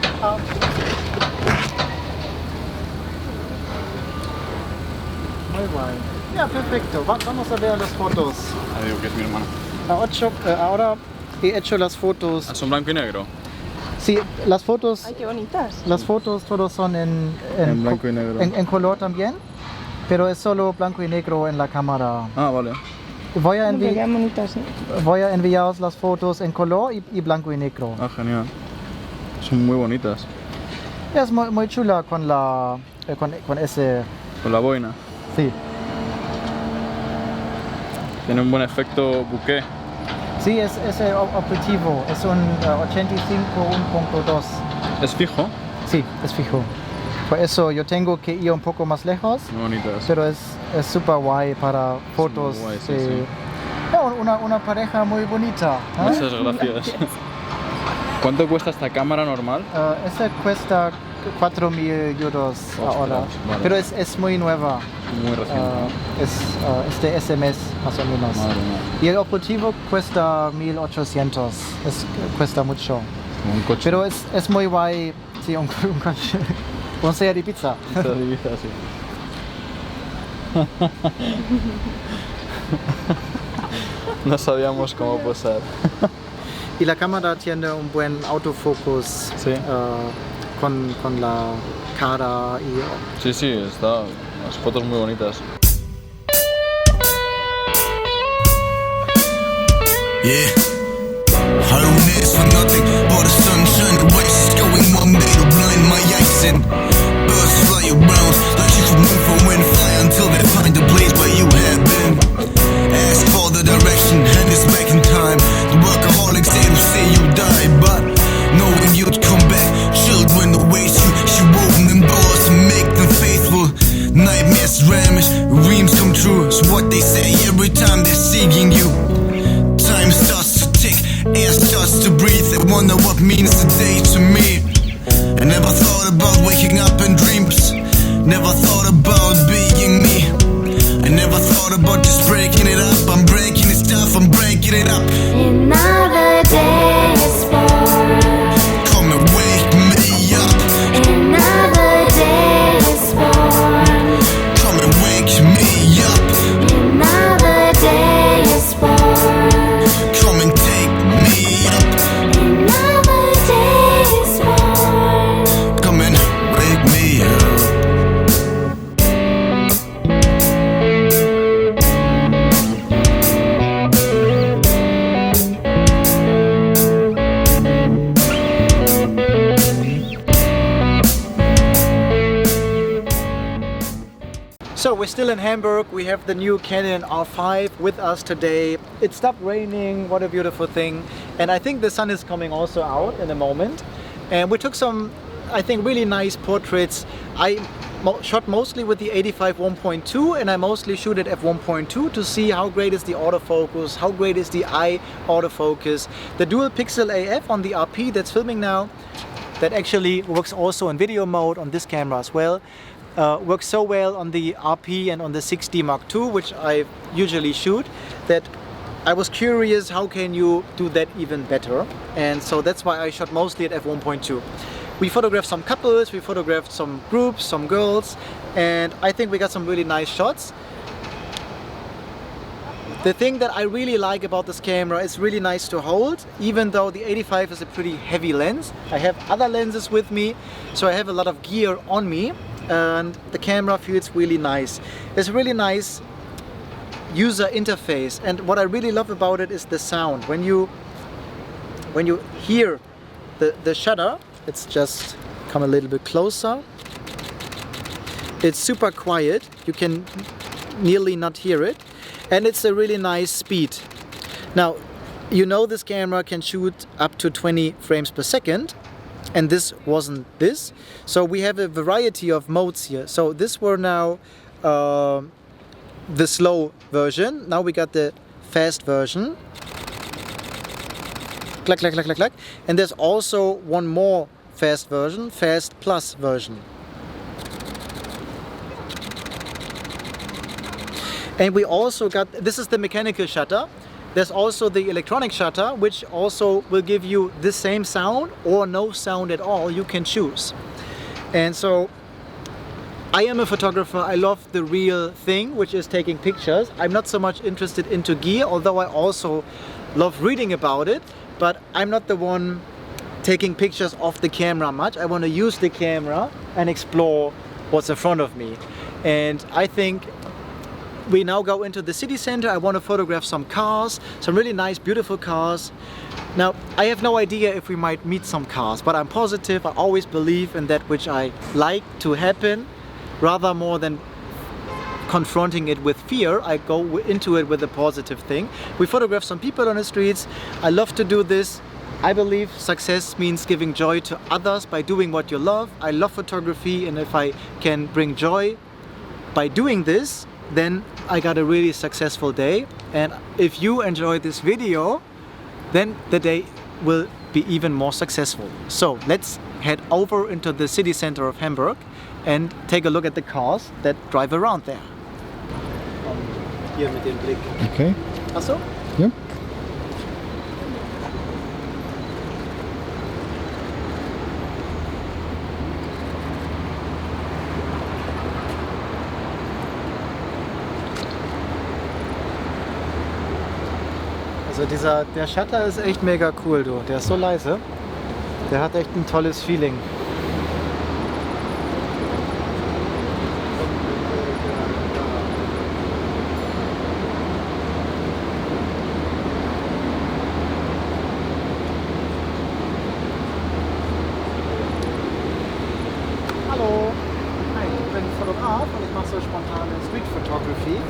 Muy guay. Ya, perfecto. Vamos a ver las fotos. Digo que es mi hermana. Ahora he hecho las fotos. ¿Son blanco y negro? Sí, las fotos. Ay, qué bonitas. Las fotos todos son en blanco y negro. En color también, pero es solo blanco y negro en la cámara. Vale. Voy a bonitas, ¿eh? Voy a enviaros las fotos en color y blanco y negro. Genial. Son muy bonitas. Es muy chula con la con ese. Con la boina. Sí. Tiene un buen efecto bouquet. Sí, es ese objetivo. Es un 85 1.2. ¿Es fijo? Sí, es fijo. Por eso yo tengo que ir un poco más lejos. Muy bonitas. Pero es súper guay para fotos. Muy guay, sí. Ya, una pareja muy bonita. Muchas gracias. ¿Cuánto cuesta esta cámara normal? Esa cuesta 4.000 euros ahora. Vale. Pero es muy nueva. Muy reciente. Es de ese mes más o menos. Madre mía. Y el objetivo cuesta 1.800. Cuesta mucho. Un coche. Pero es muy guay. Sí, un coche. Un sea de pizza. Sí. No sabíamos cómo posar. Y la cámara tiene un buen autofocus. Sí. Con la cara y... Sí, está. Las fotos muy bonitas. Yeah, I don't ask for nothing but the sunshine and west. Going one day to blind my eyes and birds fly around like you can move from wind fly until they find the place where you have been. Ask for the direction and it's back in time. The workaholics they will say you die, but knowing you'd come back, children await you. She opened them doors to make them faithful. Nightmares vanish, dreams come true. It's what they say every time they're seeking you. Time starts to tick, air starts to breathe. They wonder what means the day to me. I never thought about waking up in dreams. Never thought about being me. I never thought about just breaking it up. I'm breaking it stuff, I'm breaking it up. Another day is born. Come and wake me up. Another day is born. Come and wake me up. Another day is born. Come and take me up. Another day is born. Come and wake me up. So we're still in Hamburg. We have the new Canon R5 with us today. It stopped raining, what a beautiful thing. And I think the sun is coming also out in a moment. And we took some, I think, really nice portraits. I shot mostly with the 85 1.2 and I mostly shoot at f1.2 to see how great is the autofocus, how great is the eye autofocus. The dual pixel AF on the RP that's filming now, that actually works also in video mode on this camera as well. Works so well on the RP and on the 6D Mark II, which I usually shoot, that I was curious how can you do that even better, and so that's why I shot mostly at f1.2. We photographed some couples, we photographed some groups, some girls, and I think we got some really nice shots. The thing that I really like about this camera is really nice to hold, even though the 85 is a pretty heavy lens. I have other lenses with me, so I have a lot of gear on me, and the camera feels really nice. It's a really nice user interface, and what I really love about it is the sound. When you hear the shutter, it's just come a little bit closer. It's super quiet, you can nearly not hear it, and it's a really nice speed. Now, you know this camera can shoot up to 20 frames per second, and this wasn't this. So we have a variety of modes here. So this were now the slow version. Now we got the fast version. Clack, clack, clack, clack, clack. And there's also one more fast version, fast plus version. And we also got, this is the mechanical shutter. There's also the electronic shutter, which also will give you the same sound or no sound at all, you can choose. And so I am a photographer, I love the real thing, which is taking pictures. I'm not so much interested into gear, although I also love reading about it, but I'm not the one taking pictures of the camera much. I want to use the camera and explore what's in front of me. And I think we now go into the city center. I want to photograph some cars, some really nice, beautiful cars. Now, I have no idea if we might meet some cars, but I'm positive. I always believe in that which I like to happen, rather more than confronting it with fear. I go into it with a positive thing. We photograph some people on the streets. I love to do this. I believe success means giving joy to others by doing what you love. I love photography, and if I can bring joy by doing this, then I got a really successful day. And if you enjoyed this video, then the day will be even more successful. So let's head over into the city center of Hamburg and take a look at the cars that drive around there. Hier mit dem Blick. Okay. Ach so? Ja. Also der Shutter ist echt mega cool, du. Der ist so leise. Der hat echt ein tolles Feeling. street photography.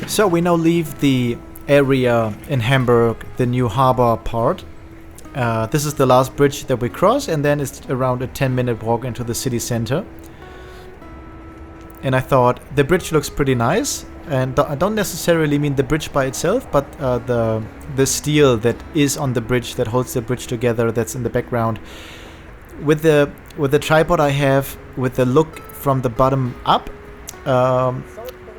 So we now leave the area in Hamburg, the new harbor part. This is the last bridge that we cross, and then it's around a 10-minute walk into the city center. And I thought the bridge looks pretty nice, and I don't necessarily mean the bridge by itself, but the steel that is on the bridge, that holds the bridge together, that's in the background. With the tripod I have, with the look from the bottom up,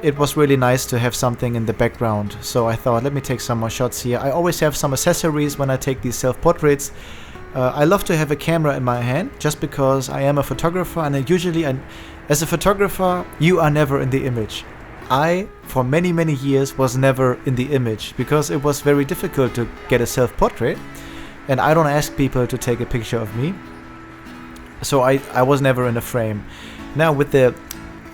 it was really nice to have something in the background. So I thought, let me take some more shots here. I always have some accessories when I take these self-portraits. I love to have a camera in my hand, just because I am a photographer, and as a photographer, you are never in the image. I, for many years, was never in the image, because it was very difficult to get a self-portrait, and I don't ask people to take a picture of me. So I was never in a frame. Now with the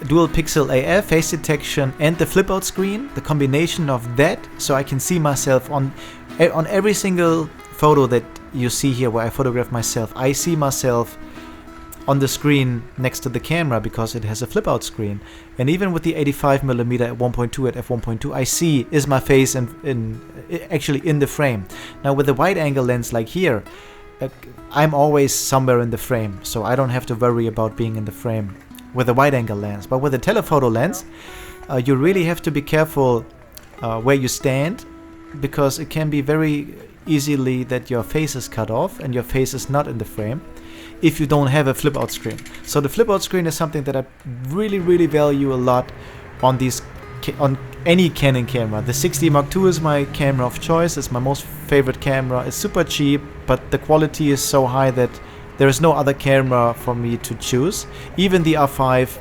dual pixel AF face detection and the flip out screen, the combination of that, so I can see myself on every single photo that you see here where I photograph myself, I see myself on the screen next to the camera because it has a flip out screen. And even with the 85mm at 1.2 at f1.2, I see is my face actually in the frame. Now with the wide angle lens like here, I'm always somewhere in the frame, so I don't have to worry about being in the frame with a wide angle lens. But with a telephoto lens, you really have to be careful where you stand, because it can be very easily that your face is cut off and your face is not in the frame if you don't have a flip out screen. So the flip out screen is something that I really value a lot on any Canon camera. The 60 Mark II is my camera of choice. It's my most favorite camera. It's super cheap, but the quality is so high that there is no other camera for me to choose. Even the R5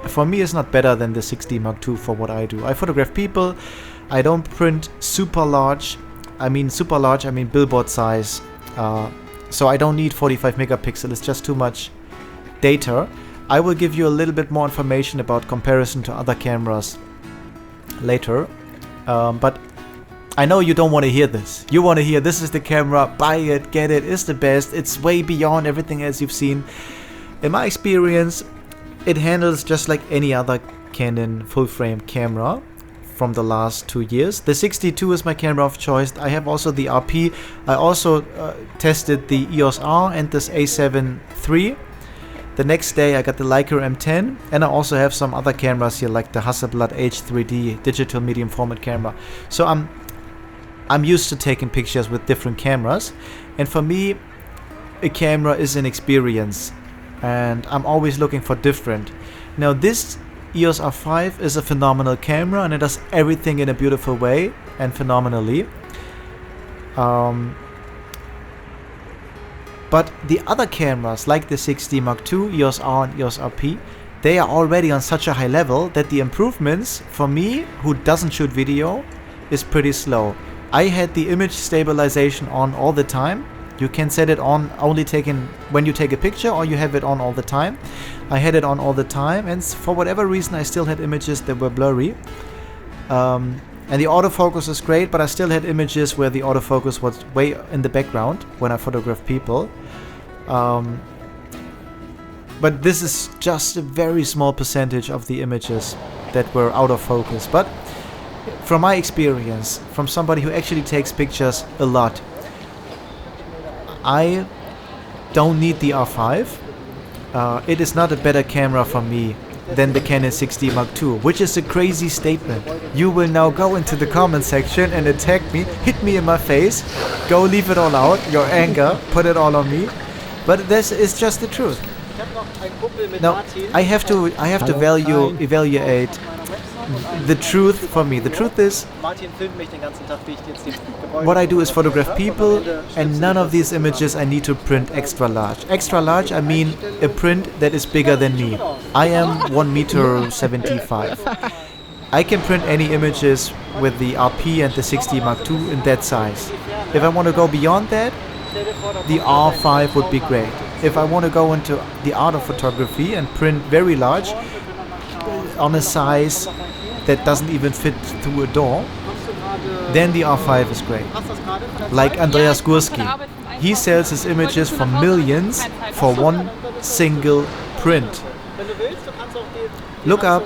for me is not better than the 60 Mark II for what I do. I photograph people. I don't print super large. I mean billboard size. So I don't need 45 megapixel. It's just too much data. I will give you a little bit more information about comparison to other cameras later, but I know you don't want to hear this. You want to hear this is the camera, buy it, get it, it's the best, it's way beyond everything else you've seen. In my experience, it handles just like any other Canon full frame camera from the last 2 years. The 62 is my camera of choice. I have also the RP. I also tested the EOS R and this A7 III. The next day I got the Leica M10, and I also have some other cameras here like the Hasselblad H3D digital medium format camera. So I'm used to taking pictures with different cameras, and for me a camera is an experience, and I'm always looking for different. Now this EOS R5 is a phenomenal camera, and it does everything in a beautiful way and phenomenally. But the other cameras, like the 60 Mark II, EOS R and EOS RP, they are already on such a high level that the improvements, for me, who doesn't shoot video, is pretty slow. I had the image stabilization on all the time. You can set it on only when you take a picture, or you have it on all the time. I had it on all the time, and for whatever reason I still had images that were blurry. And the autofocus is great, but I still had images where the autofocus was way in the background when I photographed people. But this is just a very small percentage of the images that were out of focus. But from my experience, from somebody who actually takes pictures a lot, I don't need the R5. It is not a better camera for me than the Canon 60 Mark II, which is a crazy statement. You will now go into the comment section and attack me, hit me in my face, go leave it all out, your anger, put it all on me. But this is just the truth. Now, I have to evaluate the truth for me. The truth is, what I do is photograph people, and none of these images I need to print extra large. Extra large, I mean a print that is bigger than me. I am 1.75 m. I can print any images with the RP and the 60 Mark II in that size. If I want to go beyond that, the R5 would be great. If I want to go into the art of photography and print very large on a size that doesn't even fit through a door, then the R5 is great. Like Andreas Gursky. He sells his images for millions for one single print. Look up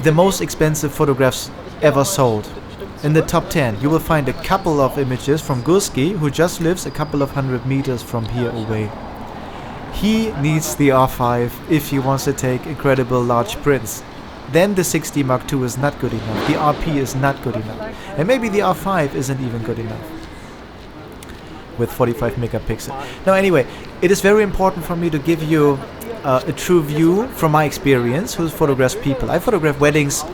the most expensive photographs ever sold. In the top 10, you will find a couple of images from Gurski, who just lives a couple of 100 meters from here away. He needs the R5 if he wants to take incredible large prints. Then the 60 Mark II is not good enough. The RP is not good enough. And maybe the R5 isn't even good enough with 45 megapixel. Now anyway, it is very important for me to give you a true view from my experience, who photographs people. I photograph weddings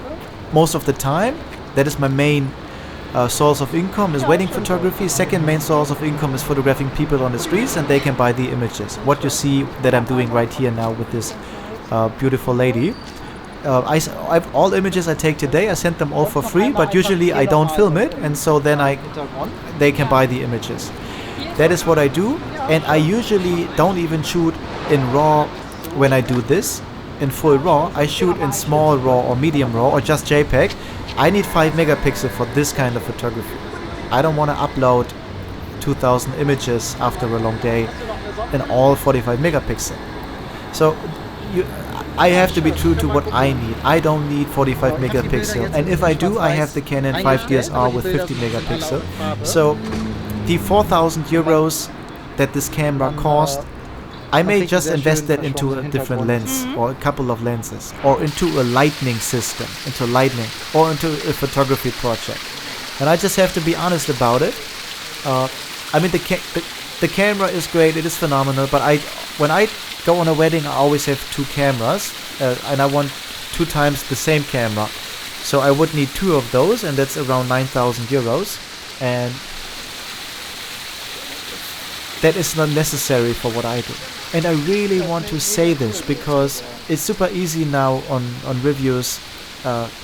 most of the time. That is my main source of income, is wedding photography. Second main source of income is photographing people on the streets, and they can buy the images. What you see that I'm doing right here now with this beautiful lady. All images I take today, I send them all for free, but usually I don't film it, and so then they can buy the images. That is what I do, and I usually don't even shoot in RAW when I do this, in full RAW. I shoot in small RAW or medium RAW or just JPEG. I need 5 megapixel for this kind of photography. I don't want to upload 2000 images after a long day in all 45 megapixel. So I have to be true to what I need. I don't need 45 megapixel, and if I do, I have the Canon 5DSR with 50 megapixel. So the 4,000 euros that this camera cost, I may just invest that into a different lens or a couple of lenses, or into a lighting system, into lighting, or into a photography project. And I just have to be honest about it. I mean, the camera is great, it is phenomenal, but when I go on a wedding, I always have two cameras, and I want 2 times the same camera. So I would need 2 of those, and that's around 9,000 euros. And that is not necessary for what I do. And I really want to say this because it's super easy now on reviews.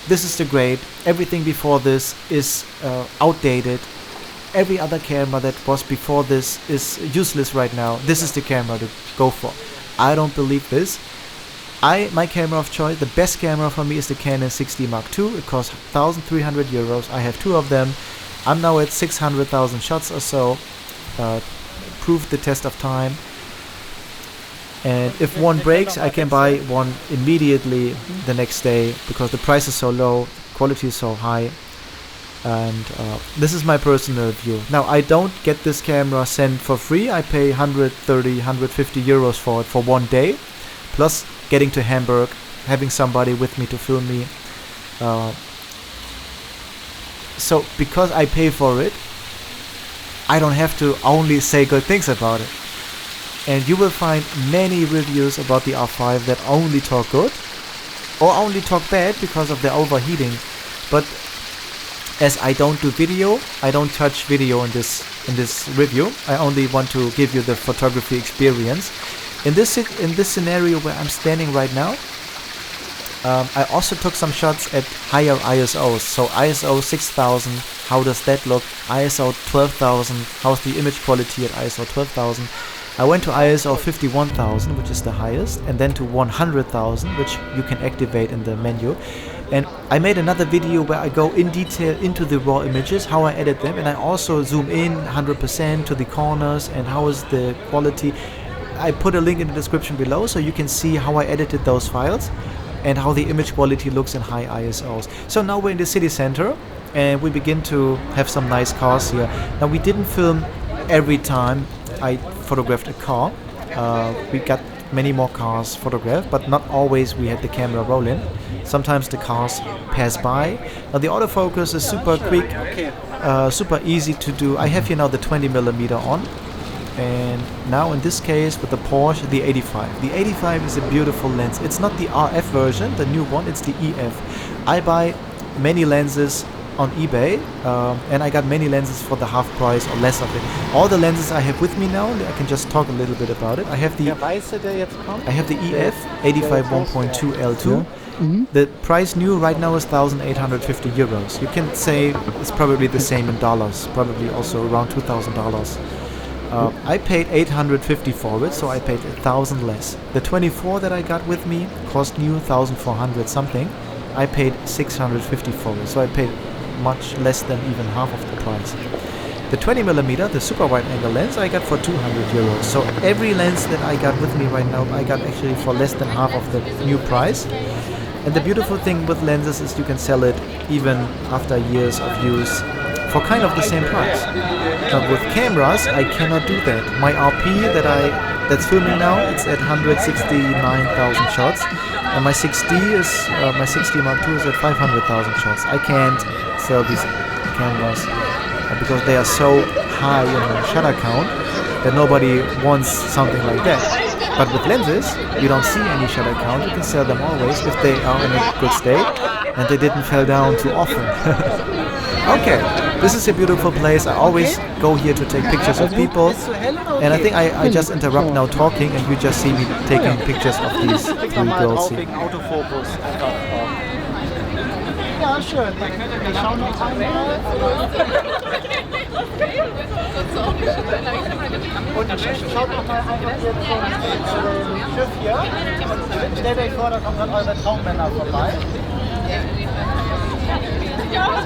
This is the grade. Everything before this is outdated. Every other camera that was before this is useless right now. This is the camera to go for. I don't believe this. My camera of choice, the best camera for me is the Canon 60 Mark II. It costs 1,300 euros. I have 2 of them. I'm now at 600,000 shots or so. Proved the test of time. And if one breaks, I can buy one immediately the next day because the price is so low, quality is so high. And this is my personal view. Now, I don't get this camera sent for free. I pay 130, 150 euros for it for one day, plus getting to Hamburg, having somebody with me to film me. So because I pay for it, I don't have to only say good things about it. And you will find many reviews about the R5 that only talk good or only talk bad because of the overheating. But as I don't do video, I don't touch video in this review. I only want to give you the photography experience. In this scenario where I'm standing right now, I also took some shots at higher ISOs. So ISO 6000, how does that look? ISO 12,000, how's the image quality at ISO 12,000? I went to ISO 51,000, which is the highest, and then to 100,000, which you can activate in the menu. And I made another video where I go in detail into the raw images, how I edit them, and I also zoom in 100% to the corners and how is the quality. I put a link in the description below so you can see how I edited those files and how the image quality looks in high ISOs. So now we're in the city center and we begin to have some nice cars here. Now we didn't film every time I photographed a car. We got many more cars photographed, but not always we had the camera rolling. Sometimes the cars pass by. Now the autofocus is super quick, super easy to do. I have here now the 20mm on. And now in this case with the Porsche, the 85. The 85 is a beautiful lens. It's not the RF version, the new one, it's the EF. I buy many lenses on eBay and I got many lenses for the half price or less of it. All the lenses I have with me now, I can just talk a little bit about it. I have the EF 85 1.2 L2. The price new right now is 1,850 euros. You can say it's probably the same in dollars, probably also around $2,000. I paid 850 for it, so I paid 1,000 less. The 24 that I got with me cost new 1,400 something. I paid 650 for it, so I paid much less than even half of the price. The 20mm, the super wide angle lens, I got for 200 euros. So every lens that I got with me right now, I got actually for less than half of the new price. And the beautiful thing with lenses is you can sell it even after years of use for kind of the same price. But with cameras, I cannot do that. My RP that's filming now, it's at 169,000 shots, and my 60 Mark II is at 500,000 shots. I can't sell these cameras because they are so high in the shutter count that nobody wants something like that. But with lenses, you don't see any shutter count. You can sell them always if they are in a good state and they didn't fall down too often. Okay, this is a beautiful place. I always go here to take pictures of people, and I think I just interrupt now talking and you just see me taking pictures of these three girls here. Autofocus. Ja, schön. Wir schauen noch einmal. Und schaut noch mal einfach hier zum Schiff hier. Und stellt euch vor, da kommen dann eure Traummänner vorbei. Ja,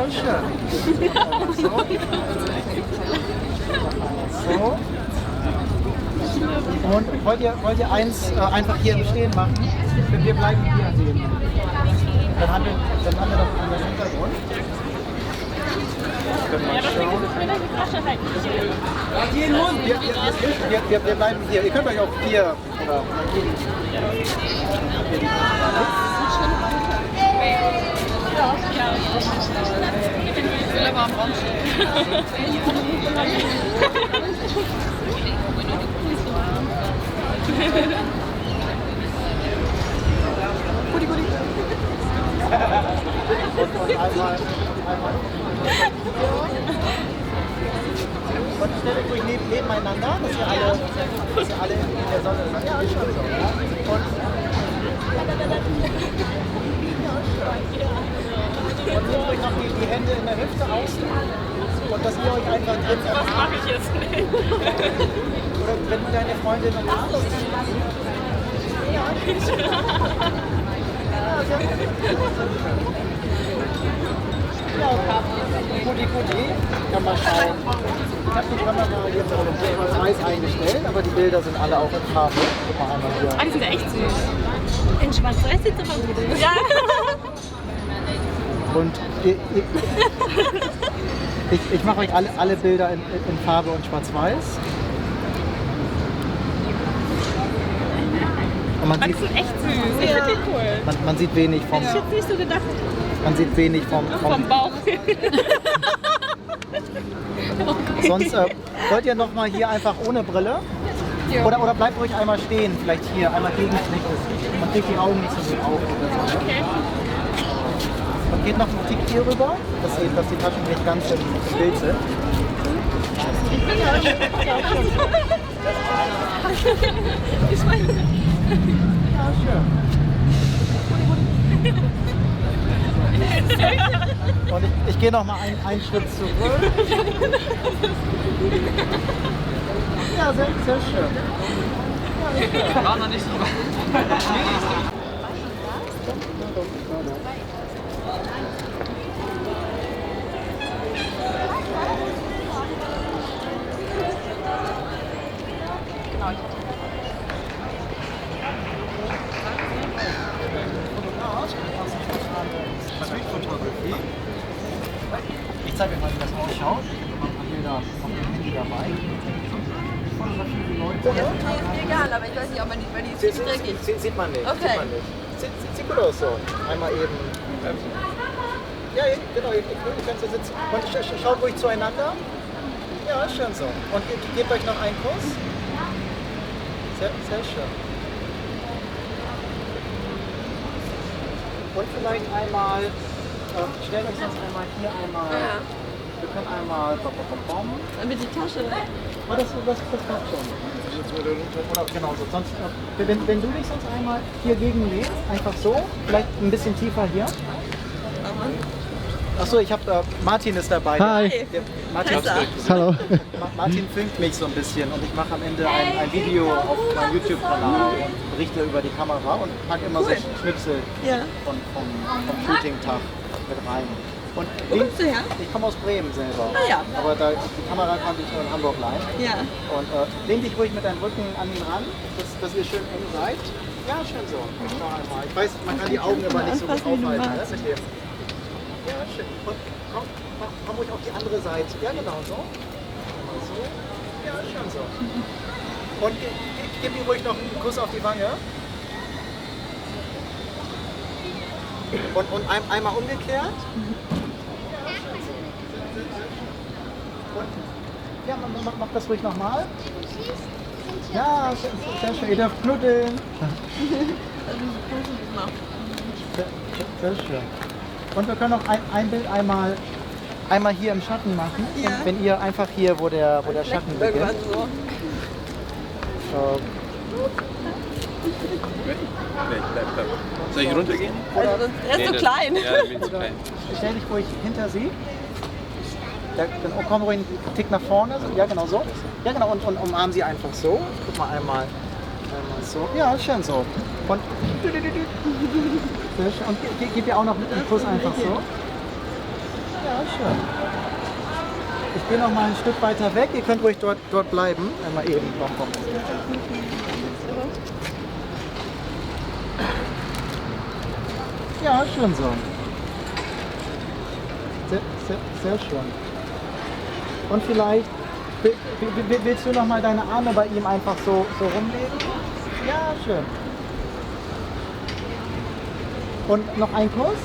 schön. So. Und wollt ihr eins einfach hier im Stehen machen? Wir bleiben hier stehen. Dann haben wir doch einen Hintergrund. Wir bleiben hier. Ihr könnt euch auch hier oder einmal. Und stellt euch ruhig nebeneinander, dass ihr alle in der Sonne seid. Ja, schon so. Und nehmt euch noch die Hände in der Hüfte außen und dass ihr euch einfach drin erfahrt. Das mache ich jetzt nicht. Oder wenn du deine Freundin umarmst. Ja, gut. Kann man schauen. Ich habe die Kamera jetzt auch in schwarz-weiß eingestellt, aber die Bilder sind alle auch in Farbe. Guck mal einmal hier. Ah, die sind ja echt süß. In schwarz-weiß sieht es aber gut aus. Ja. Und ich mache euch alle Bilder in Farbe und schwarz-weiß. Die sind echt süß. Ja. Cool. Man sieht wenig vom... Ich hätte nicht so gedacht. Man sieht wenig vom Bauch. Sonst wollt ihr noch mal hier einfach ohne Brille? Ja. Oder bleibt ruhig einmal stehen, vielleicht hier, einmal gegen das Licht. Man kriegt die Augen nicht so gut auf oder so. Okay. Und geht noch einen Tick hier rüber, dass die Taschen nicht ganz im Bild sind. Ich meine... Ja, schön. Und ich gehe noch mal einen Schritt zurück. Ja, sehr schön. Ja, war noch nicht so weit. Ich zeige euch mal, wie das ausschaut. Ich habe ein paar Bilder auf dem Handy dabei. Ich fotografiere die Leute. Egal, aber ich weiß nicht, ob man die sieht dreckig. Sieht man nicht. Okay. Sieht gut aus so. Einmal eben. Ja, genau, ihr könnt hier sitzen. Und schaut ruhig zueinander. Ja, schön so. Und gebt euch noch einen Kuss. Sehr schön. Und vielleicht einmal, stellt euch sonst einmal hier einmal, wir können einmal, Mit die Tasche. Oh, das passt schon. Oder genau so. Sonst, wenn du dich sonst einmal hier gegen legst, einfach so, vielleicht ein bisschen tiefer hier. Achso, ich habe Martin ist dabei. Hi. Der Martin, Hallo. Martin filmt mich so ein bisschen und ich mache am Ende ein Video auf meinem YouTube-Kanal und berichte über die Kamera und packe immer so Schnipsel vom Shooting-Tag mit rein. Und Wo kommst du her? Ich komme aus Bremen selber. Ah ja. Aber die Kamera konnte ich nur in Hamburg leihen. Ja. Und lehn dich ruhig mit deinem Rücken an ihn ran, dass ihr schön eng seid. Ja, schön so. Noch einmal. Ich weiß, man kann die Augen aber nicht so gut aufhalten. Ne? Mit dem. Ja, schön. Und komm ruhig auf die andere Seite. Ja, genau so. So. Ja, schön so. Und gib ihm ruhig noch einen Kuss auf die Wange. Und einmal umgekehrt. Und, ja, mach das ruhig nochmal. Ja, sehr schön. Ihr dürft knuddeln. Sehr schön. Und wir können noch ein Bild einmal hier im Schatten machen. Ja. Wenn ihr einfach hier, wo der Schatten beginnt. Soll ich runtergehen? Also, er ist so klein. Ja, ich bin zu klein. Stell dich ruhig hinter sie. Ja, komm ruhig einen Tick nach vorne. Ja, genau so. Ja, genau. Und umarm sie einfach so. Guck mal einmal so. Ja, schön so. Und, sehr schön. Und gib ihr auch noch einen Kuss einfach so. Ja, schön. Ich gehe noch mal ein Stück weiter weg. Ihr könnt ruhig dort bleiben. Einmal eben. Komm. Ja, schön so. Sehr schön. Und vielleicht willst du noch mal deine Arme bei ihm einfach so rumlegen? Ja, schön. Und noch ein Kuss?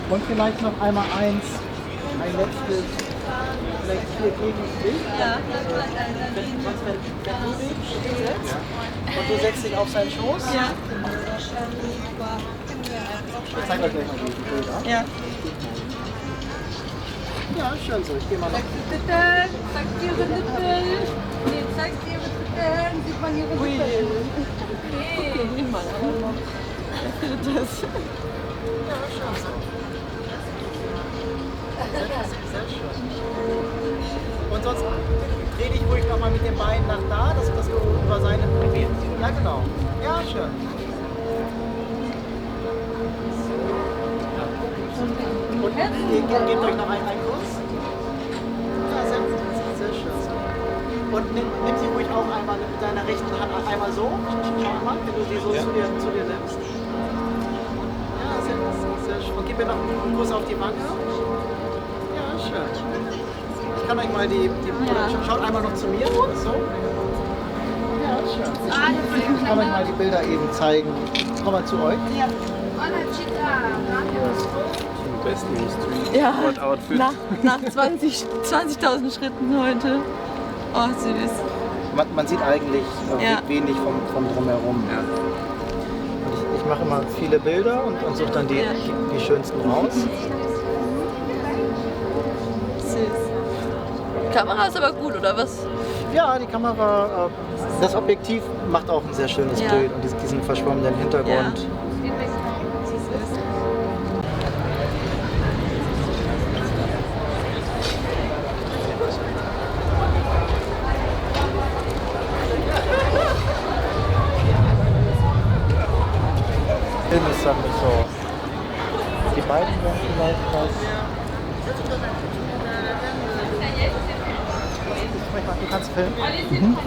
Und vielleicht noch einmal ein letztes, vielleicht hier gegen dich. Ja. Wenn du dich setzt und du setzt dich auf seinen Schoß. Ja. Ich zeige euch gleich mal die Bilder. Ja. Ja, schön so. Ich gehe mal noch. Zeig dir ihre Lippen. Nee, zeig dir ihre Lippen. Sieht man ihre Lippen. Okay. Nimm mal. Er findet das. Ja, schön so. Sehr schön. Und sonst dreh dich ruhig nochmal mit den Beinen nach da, dass du über seine... Ja, genau. Ja, schön. Und gebt euch noch einen Kuss. Ja, sehr schön. Und nimm sie ruhig auch einmal mit deiner rechten Hand einmal so. Schau mal, wenn du sie so zu dir nimmst. Ja, sehr schön. Und gib mir noch einen Kuss auf die Wange. Ja, schön. Ich kann euch mal schaut einmal noch zu mir. So. Ja, schön. Ich kann euch mal die Bilder eben zeigen. Komm mal zu euch. Ja. Zum besten Street Ja, Outfit. nach 20.000 Schritten heute. Oh, süß. Man sieht eigentlich wenig vom Drumherum. Ja. Und ich mache immer viele Bilder und suche dann die schönsten raus. Süß. Die Kamera ist aber gut, oder was? Ja, die Kamera, das Objektiv macht auch ein sehr schönes Bild und diesen verschwommenen Hintergrund. Ja. Film ist dann nicht so. Die beiden werden vielleicht was. Du kannst filmen. Mhm.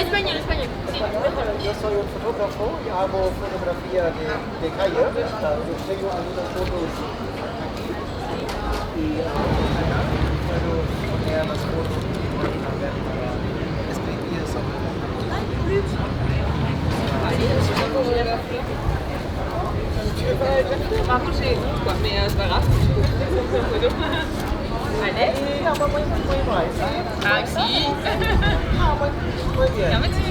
Español, español. Sí, mejor. Yo soy un fotógrafo y hago fotografía de calle. Yo tengo algunas fotos aquí y puedo poner las fotos para escribir sobre Vamos com minhas baratas. Sí, aber muy nice. Ah, sí. Muy bien. Damit sie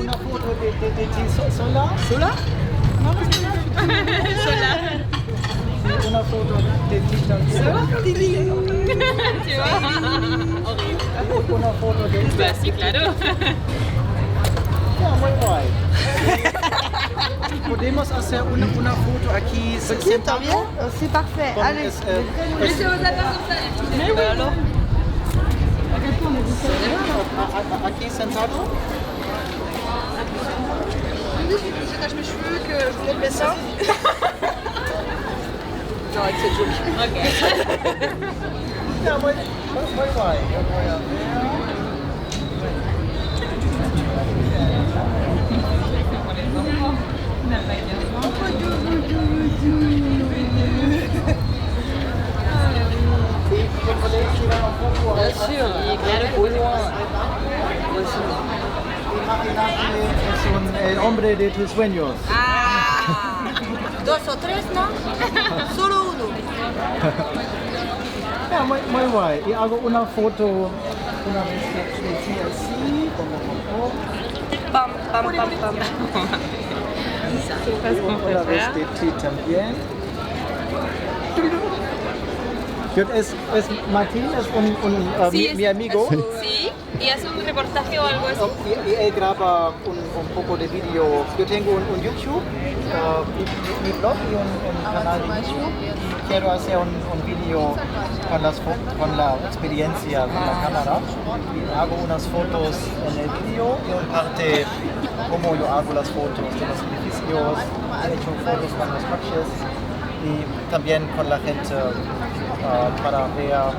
Una foto de ti sola. Sola? Una foto de ti también. Tu vois? Una foto de ti. Bah, si, claro. Ja, muy guay. Podemos hacer una foto aquí sentado. C'est parfait. Con- Allez. es- Laissez vos affaires comme ça. Mais oui. Alors. Aquí sentado. Je cache mes cheveux, que je voulais le ça. Non, avec cette jolie. Ok. Ja, muy guay. Bien sûr, au loin. Imagínate, es el hombre de tus sueños. Dos o tres, ¿no? Solo uno. Ja, muy guay. Y hago una foto una vez de ti así, como Pam, pam, pam, pam. una vez de ti también. Es Martín, es mi amigo. Sí, y hace un reportaje o algo así. Y él graba un poco de vídeo. Yo tengo un YouTube, mi blog y un canal de YouTube. Quiero hacer un vídeo con la experiencia con la cámara. Y hago unas fotos en el vídeo y en parte cómo yo hago las fotos de los edificios. He hecho fotos con los coches y también con la gente para ver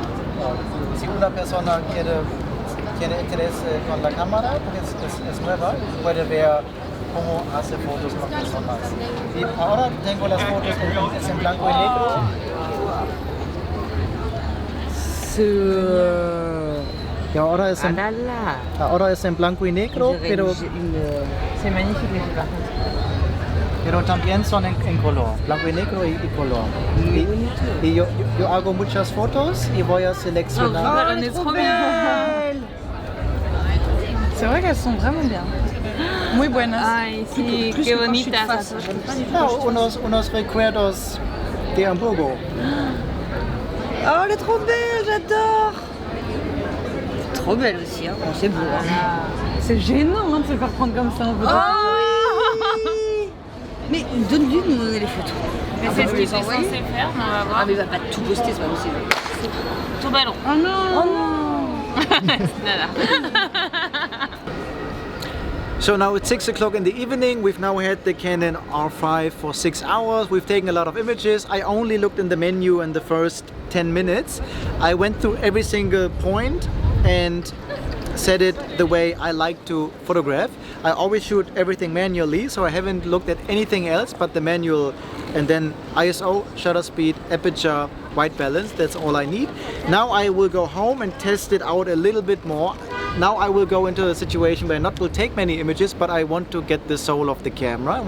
si una persona tiene interés con la cámara, porque es nueva, puede ver cómo hace fotos con personas. Y ahora tengo las fotos en blanco y negro. Y ahora es en blanco y negro, pero C'est magnifique les photos. pero también son en color, blanco y negro y color. Y yo hago muchas fotos y voy a seleccionar. On est trop bien. C'est vrai qu'elles sont vraiment bien. Muy buenas. Ay, sí, qué bonitas. Ja, unos recuerdos de Hamburgo. Oh, elle est trop belle, j'adore. Trop belle aussi, hein. Oh, c'est beau. Hein. C'est gênant hein, de se faire prendre comme ça en photo. Mais donne-lui de nous donner les photos. Mais c'est ce qu'il est censé faire, mais on va Ah voir. mais il va pas tout poster, c'est pas possible. Tout ballon. Oh non. Oh non. So now it's 6 o'clock in the evening. We've now had the Canon R5 for 6 hours. We've taken a lot of images. I only looked in the menu in the first 10 minutes. I went through every single point and set it the way I like to photograph. I always shoot everything manually, so I haven't looked at anything else but the manual, and then ISO, shutter speed, aperture, white balance. That's all I need. Now I will go home and test it out a little bit more. Now I will go into a situation where I not will take many images, but I want to get the soul of the camera. I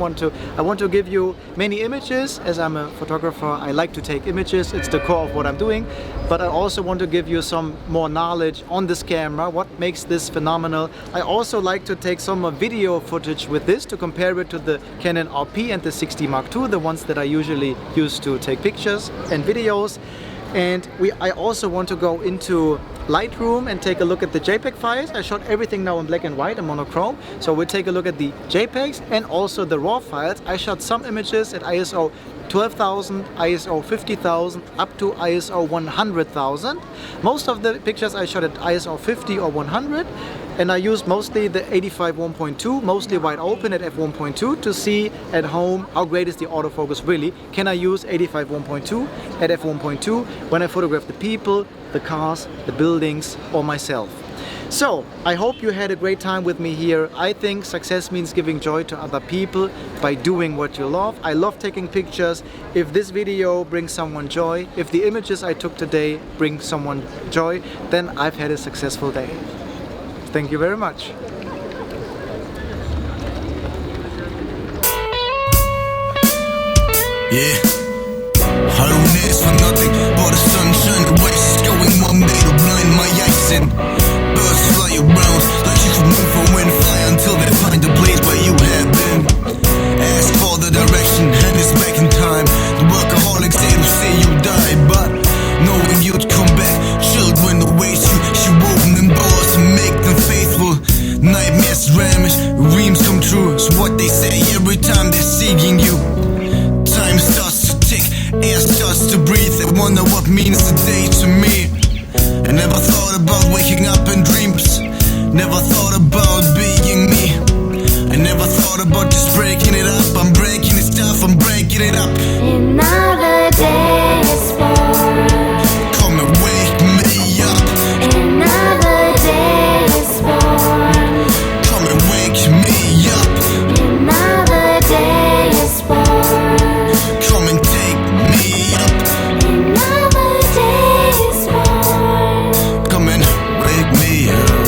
want to give you many images. As I'm a photographer, I like to take images. It's the core of what I'm doing. But I also want to give you some more knowledge on this camera, what makes this phenomenal. I also like to take some video footage with this to compare it to the Canon RP and the 60 Mark II, the ones that I usually use to take pictures and videos. And I also want to go into Lightroom and take a look at the JPEG files. I shot everything now in black and white and monochrome. So we'll take a look at the JPEGs and also the RAW files. I shot some images at ISO 12,000, ISO 50,000, up to ISO 100,000. Most of the pictures I shot at ISO 50 or 100. And I used mostly the 85 1.2, mostly wide open at f1.2 to see at home how great is the autofocus really. Can I use 85 1.2 at f1.2 when I photograph the people, the cars, the buildings or myself? So, I hope you had a great time with me here. I think success means giving joy to other people by doing what you love. I love taking pictures. If this video brings someone joy, if the images I took today bring someone joy, then I've had a successful day. Thank you very much. Yeah, I don't ask for nothing but the sunshine, the rays going one day to blind my eyes, and birds fly around like you can move from wind, fly until they find the place where you have been. Ask for the direction and it's back in time. The workaholics say to say you died, but knowing you'd come back, children awaits you. She open them doors and make them faithful. Nightmares vanish, dreams come true. It's what they say every time they're seeking you. Time starts to tick, air starts to breathe. I wonder what means the day to me. I never thought about waking up in dreams. Never thought about being me. I never thought about just breaking it up. I'm breaking it stuff, I'm breaking it up. Another day is born. Come and wake me up. Another day is born. Come and wake me up. Another day is born. Come and take me up. Another day is born. Come and wake me up.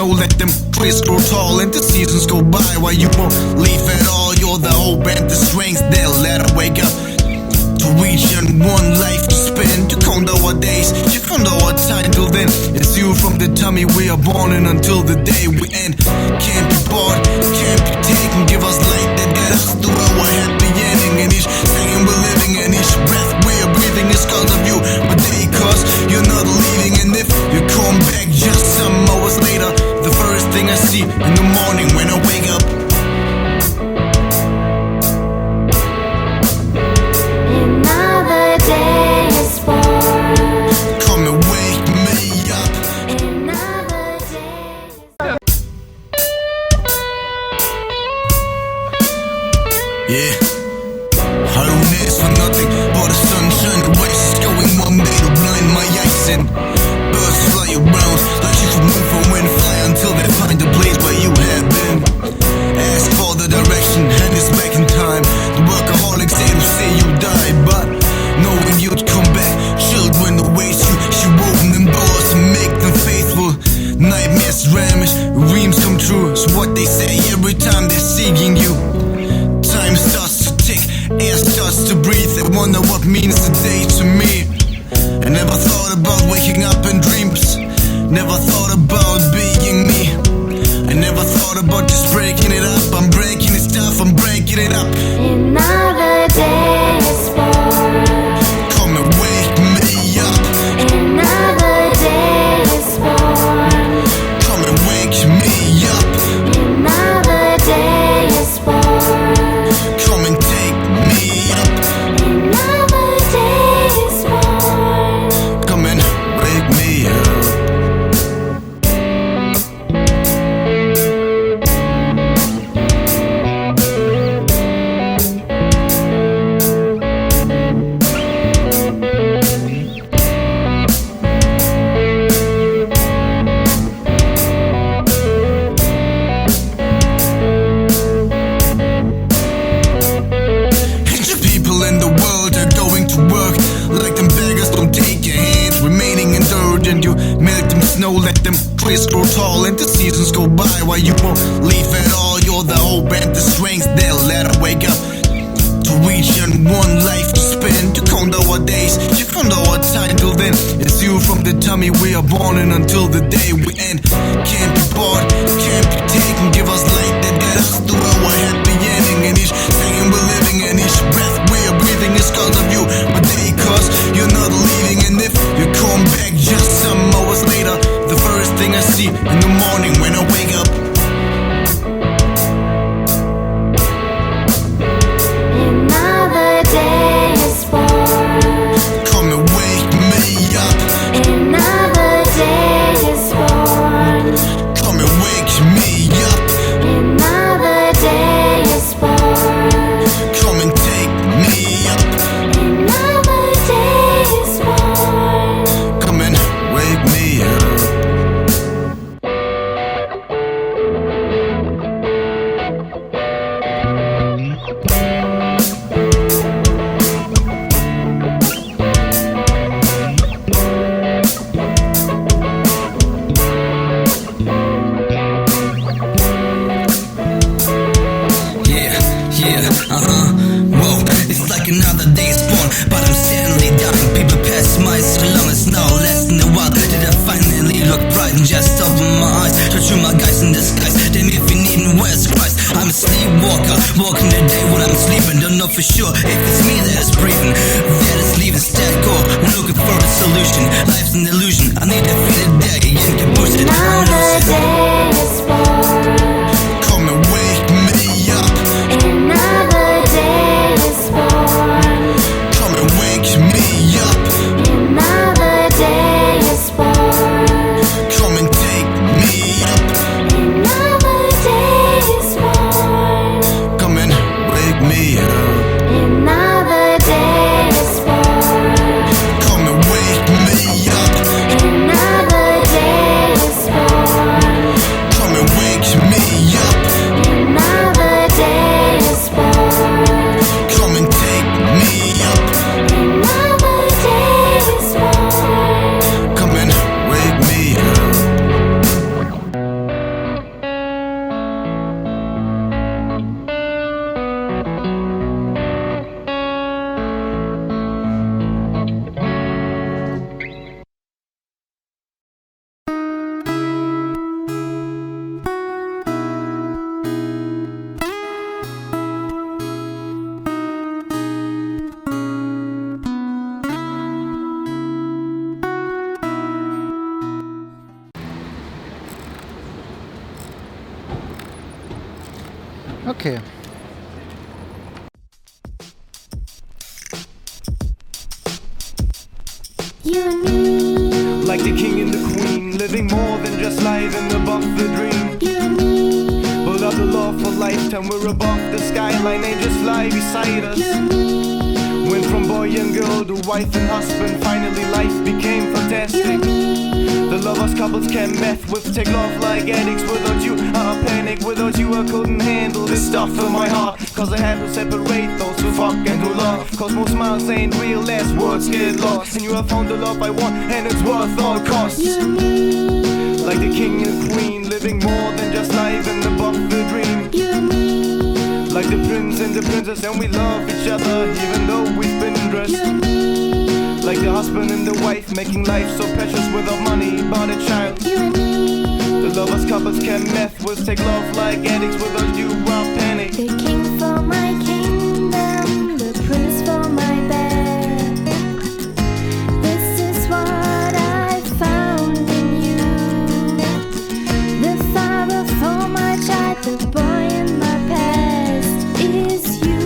Let them trees grow tall and the seasons go by while you won't leave at all. You're the hope and the strength they'll let her wake up to reach and one life to spend. You count our days, you count our time till then. It's you from the tummy we are born in until the day we end. Can't be bought, can't be taken. Give us light that guides us to our happy ending. And each second we're living and each breath we are breathing is cause of you. But they cause you're not leaving, and if you come back just some hours later, the first thing I see in the morning when I wake up. Another day is born. Come and wake me up. Another day is Yeah, I don't ask for nothing but the sunshine, the rays going one day to blind my eyes, and birds fly around like you can move from wind, fly until they find the place where you have been. Ask for the direction and it's back in time. The workaholics say to say you died, but knowing you'd come back, children awaits you. She open them doors and make them faithful. Nightmares vanish, dreams come true. It's what they say every time they're seeking you. Time starts to tick, air starts to breathe. I wonder what means the day to me. I never thought about waking up in dreams. Never thought about being me. I never thought about just breaking it up. I'm breaking it stuff, I'm breaking it up. another day is born. Come and wake me up. Another day is born. Come and wake me up. Another day is born. Come and take me up. Another day is born. Come and wake me up. Let them trees grow tall and the seasons go by while you won't leave at all. You're the hope and the strength they'll let her wake up to reach and one life to spend. You count our days, you count our time till then. It's you from the tummy we are born in until the day we end. Can't be bought, can't be taken. Give us light that guides us to our happy ending. And each second we're living and each breath we are breathing is cause of you. But they cause you're not leaving, and if you come back just some hours later, the first thing I see if it's me that is breathing, that is leaving static core. I'm looking for a solution. Life's an illusion. I need to feel it day and get boosted. I'm losing. Another day is born. Come and wake me up. Another day is born. Come and wake me up. Another day is born. Come and take me up. Another day is born. Come and wake me up. Another day is born. Come and wake me up. Another day is born. Come and wake me up. Another day is born. Come and take me up. Another day is born. Come and wake me up. Okay. You need, Like the king and the queen, living more than just life and above the dream. you need, But of the love for lifetime, we're above the skyline, angels fly beside us. you need, Went from boy and girl to wife and husband, finally life became you fantastic. need, The lovers couples can meth with, take love like addicts. Without you, I panic, without you I couldn't handle this stuff in my heart. Cause I had to separate those who fuck and who love. Cause most smiles ain't real, last words get lost. And you have found the love I want, and it's worth all costs. you need, Like the king and queen, living more than just life and above the dream. you need, Like the prince and the princess, and we love each other even though we've been dressed. you need, Like the husband and the wife, making life so precious without money, but a child. you need, The lovers couples can meth with, take love like addicts. Without you I'll panic. the king for my kingdom, the prince for my bed. This is what I found in you, the father for my child, the boy in my past is you.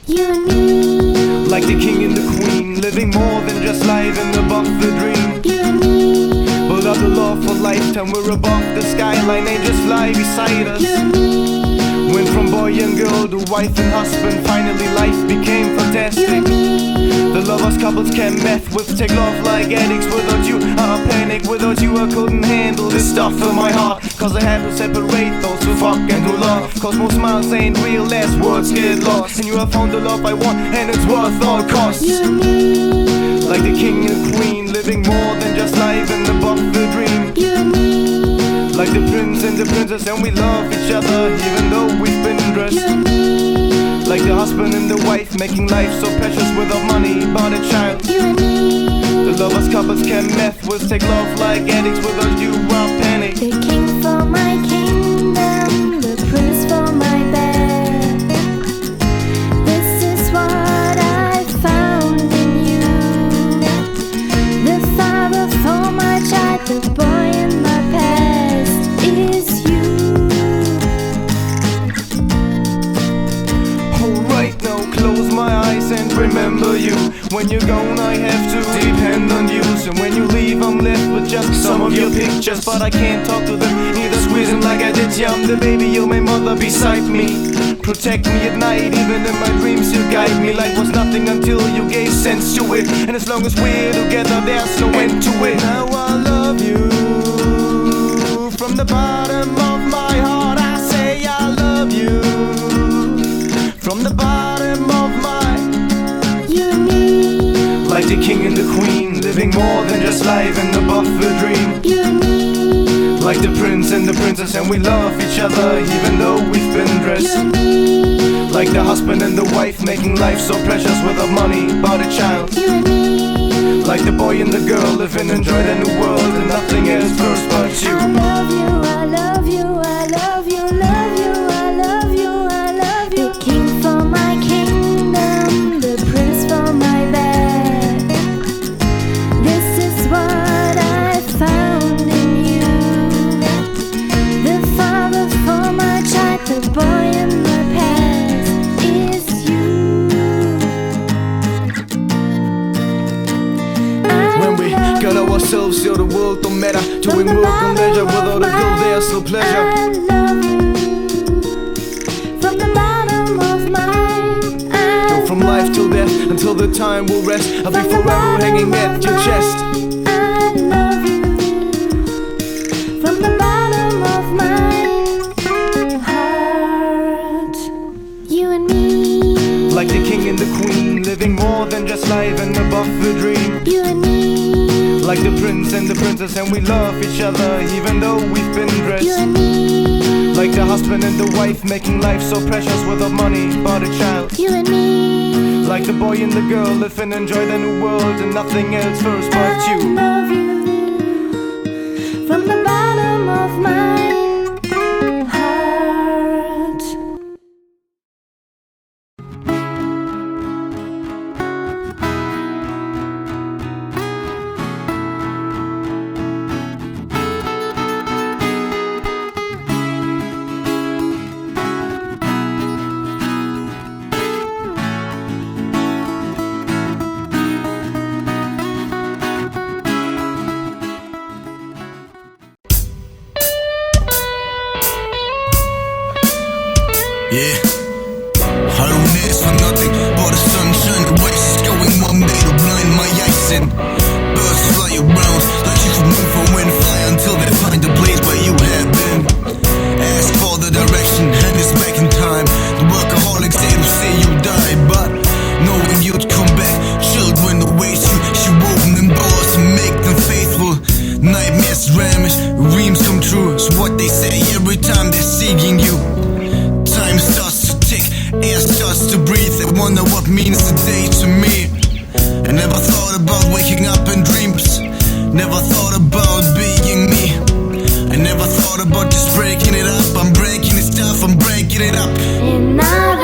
You need, Like the king and the queen, living more than just life and above the dream. you need, But of the love for lifetime, we're above the skyline, angels fly beside us. you need, Went from boy and girl to wife and husband, finally life became you fantastic. need, The lovers couples can meth with, take love like addicts. Without you I panic, without you I couldn't handle this stuff in my heart. Cause I had to separate those who fuck and who love. Cause most smiles ain't real, last words get lost. And you have found the love I want, and it's worth all costs. you need, Like the king and queen, living more than just life and above the dream. you need, Like the prince and the princess, and we love each other even though we've been dressed. you need, Like the husband and the wife, making life so precious without money, but a child. you need, The lovers couples can meth with, take love like addicts. Without you I'll panic. the king for my kingdom, the prince for my bed. This is what I found in you, the father for my child, the boy in my past is you. Alright, now close my eyes and remember you. When you're gone I have to depend on you. So when you leave I'm left with just some of your pictures. But I can't talk to them, neither squeeze them like I did. Yeah, I'm the baby, you're my mother beside me. Protect me at night, even in my dreams you guide me. Life was nothing until you gave sense to it. And as long as we're together there's no end to it. Now I love you. From the bottom of my heart I say I love you. From the bottom of my, You need, like the king and the queen, living more than just life and above the dream. you need, Like the prince and the princess, and we love each other even though we've been dressed. you need, Like the husband and the wife, making life so precious without money, but a child. you need, Like the boy and the girl live and enjoy their new world, and nothing else first but you. I love you, I love you, I love you, love you, I love you, I love you. The king for my kingdom, the prince for my bed. This is what I found in you. The father for my child, the boy in my past is you. When we got ourselves here, the world don't matter. Doing work on leisure without a goal, there's no pleasure. I love you from the bottom of my Go from life till death, until the time will rest. I'll be forever hanging at your chest. I love you from the bottom of my heart. You and me, Like the king and the queen, living more than just life and above the dream. you and me, Like the prince and the princess, and we love each other even though we've been you dressed. and me, Like the husband and the wife, making life so precious without money but a child. you and me. Like the boy and the girl, live and enjoy their new world, and nothing else first but I you. love you from the bottom of my heart. Yeah, I don't ask for nothing but the sunshine. The race is going one day to blind my eyes, and birds fly around like you can move from wind, fly until they find the place where you have been. Ask for the direction and it's back in time. The workaholics they will say you die, but knowing you'd come back, children await you. She open them doors and make them faithful. Nightmares vanish, dreams come true. It's what they say every time they're seeking you. Time starts to tick, air starts to breathe. I wonder what means the day to me. I never thought about waking up in dreams. Never thought about being me. I never thought about just breaking it up. I'm breaking it stuff, I'm breaking it up. And I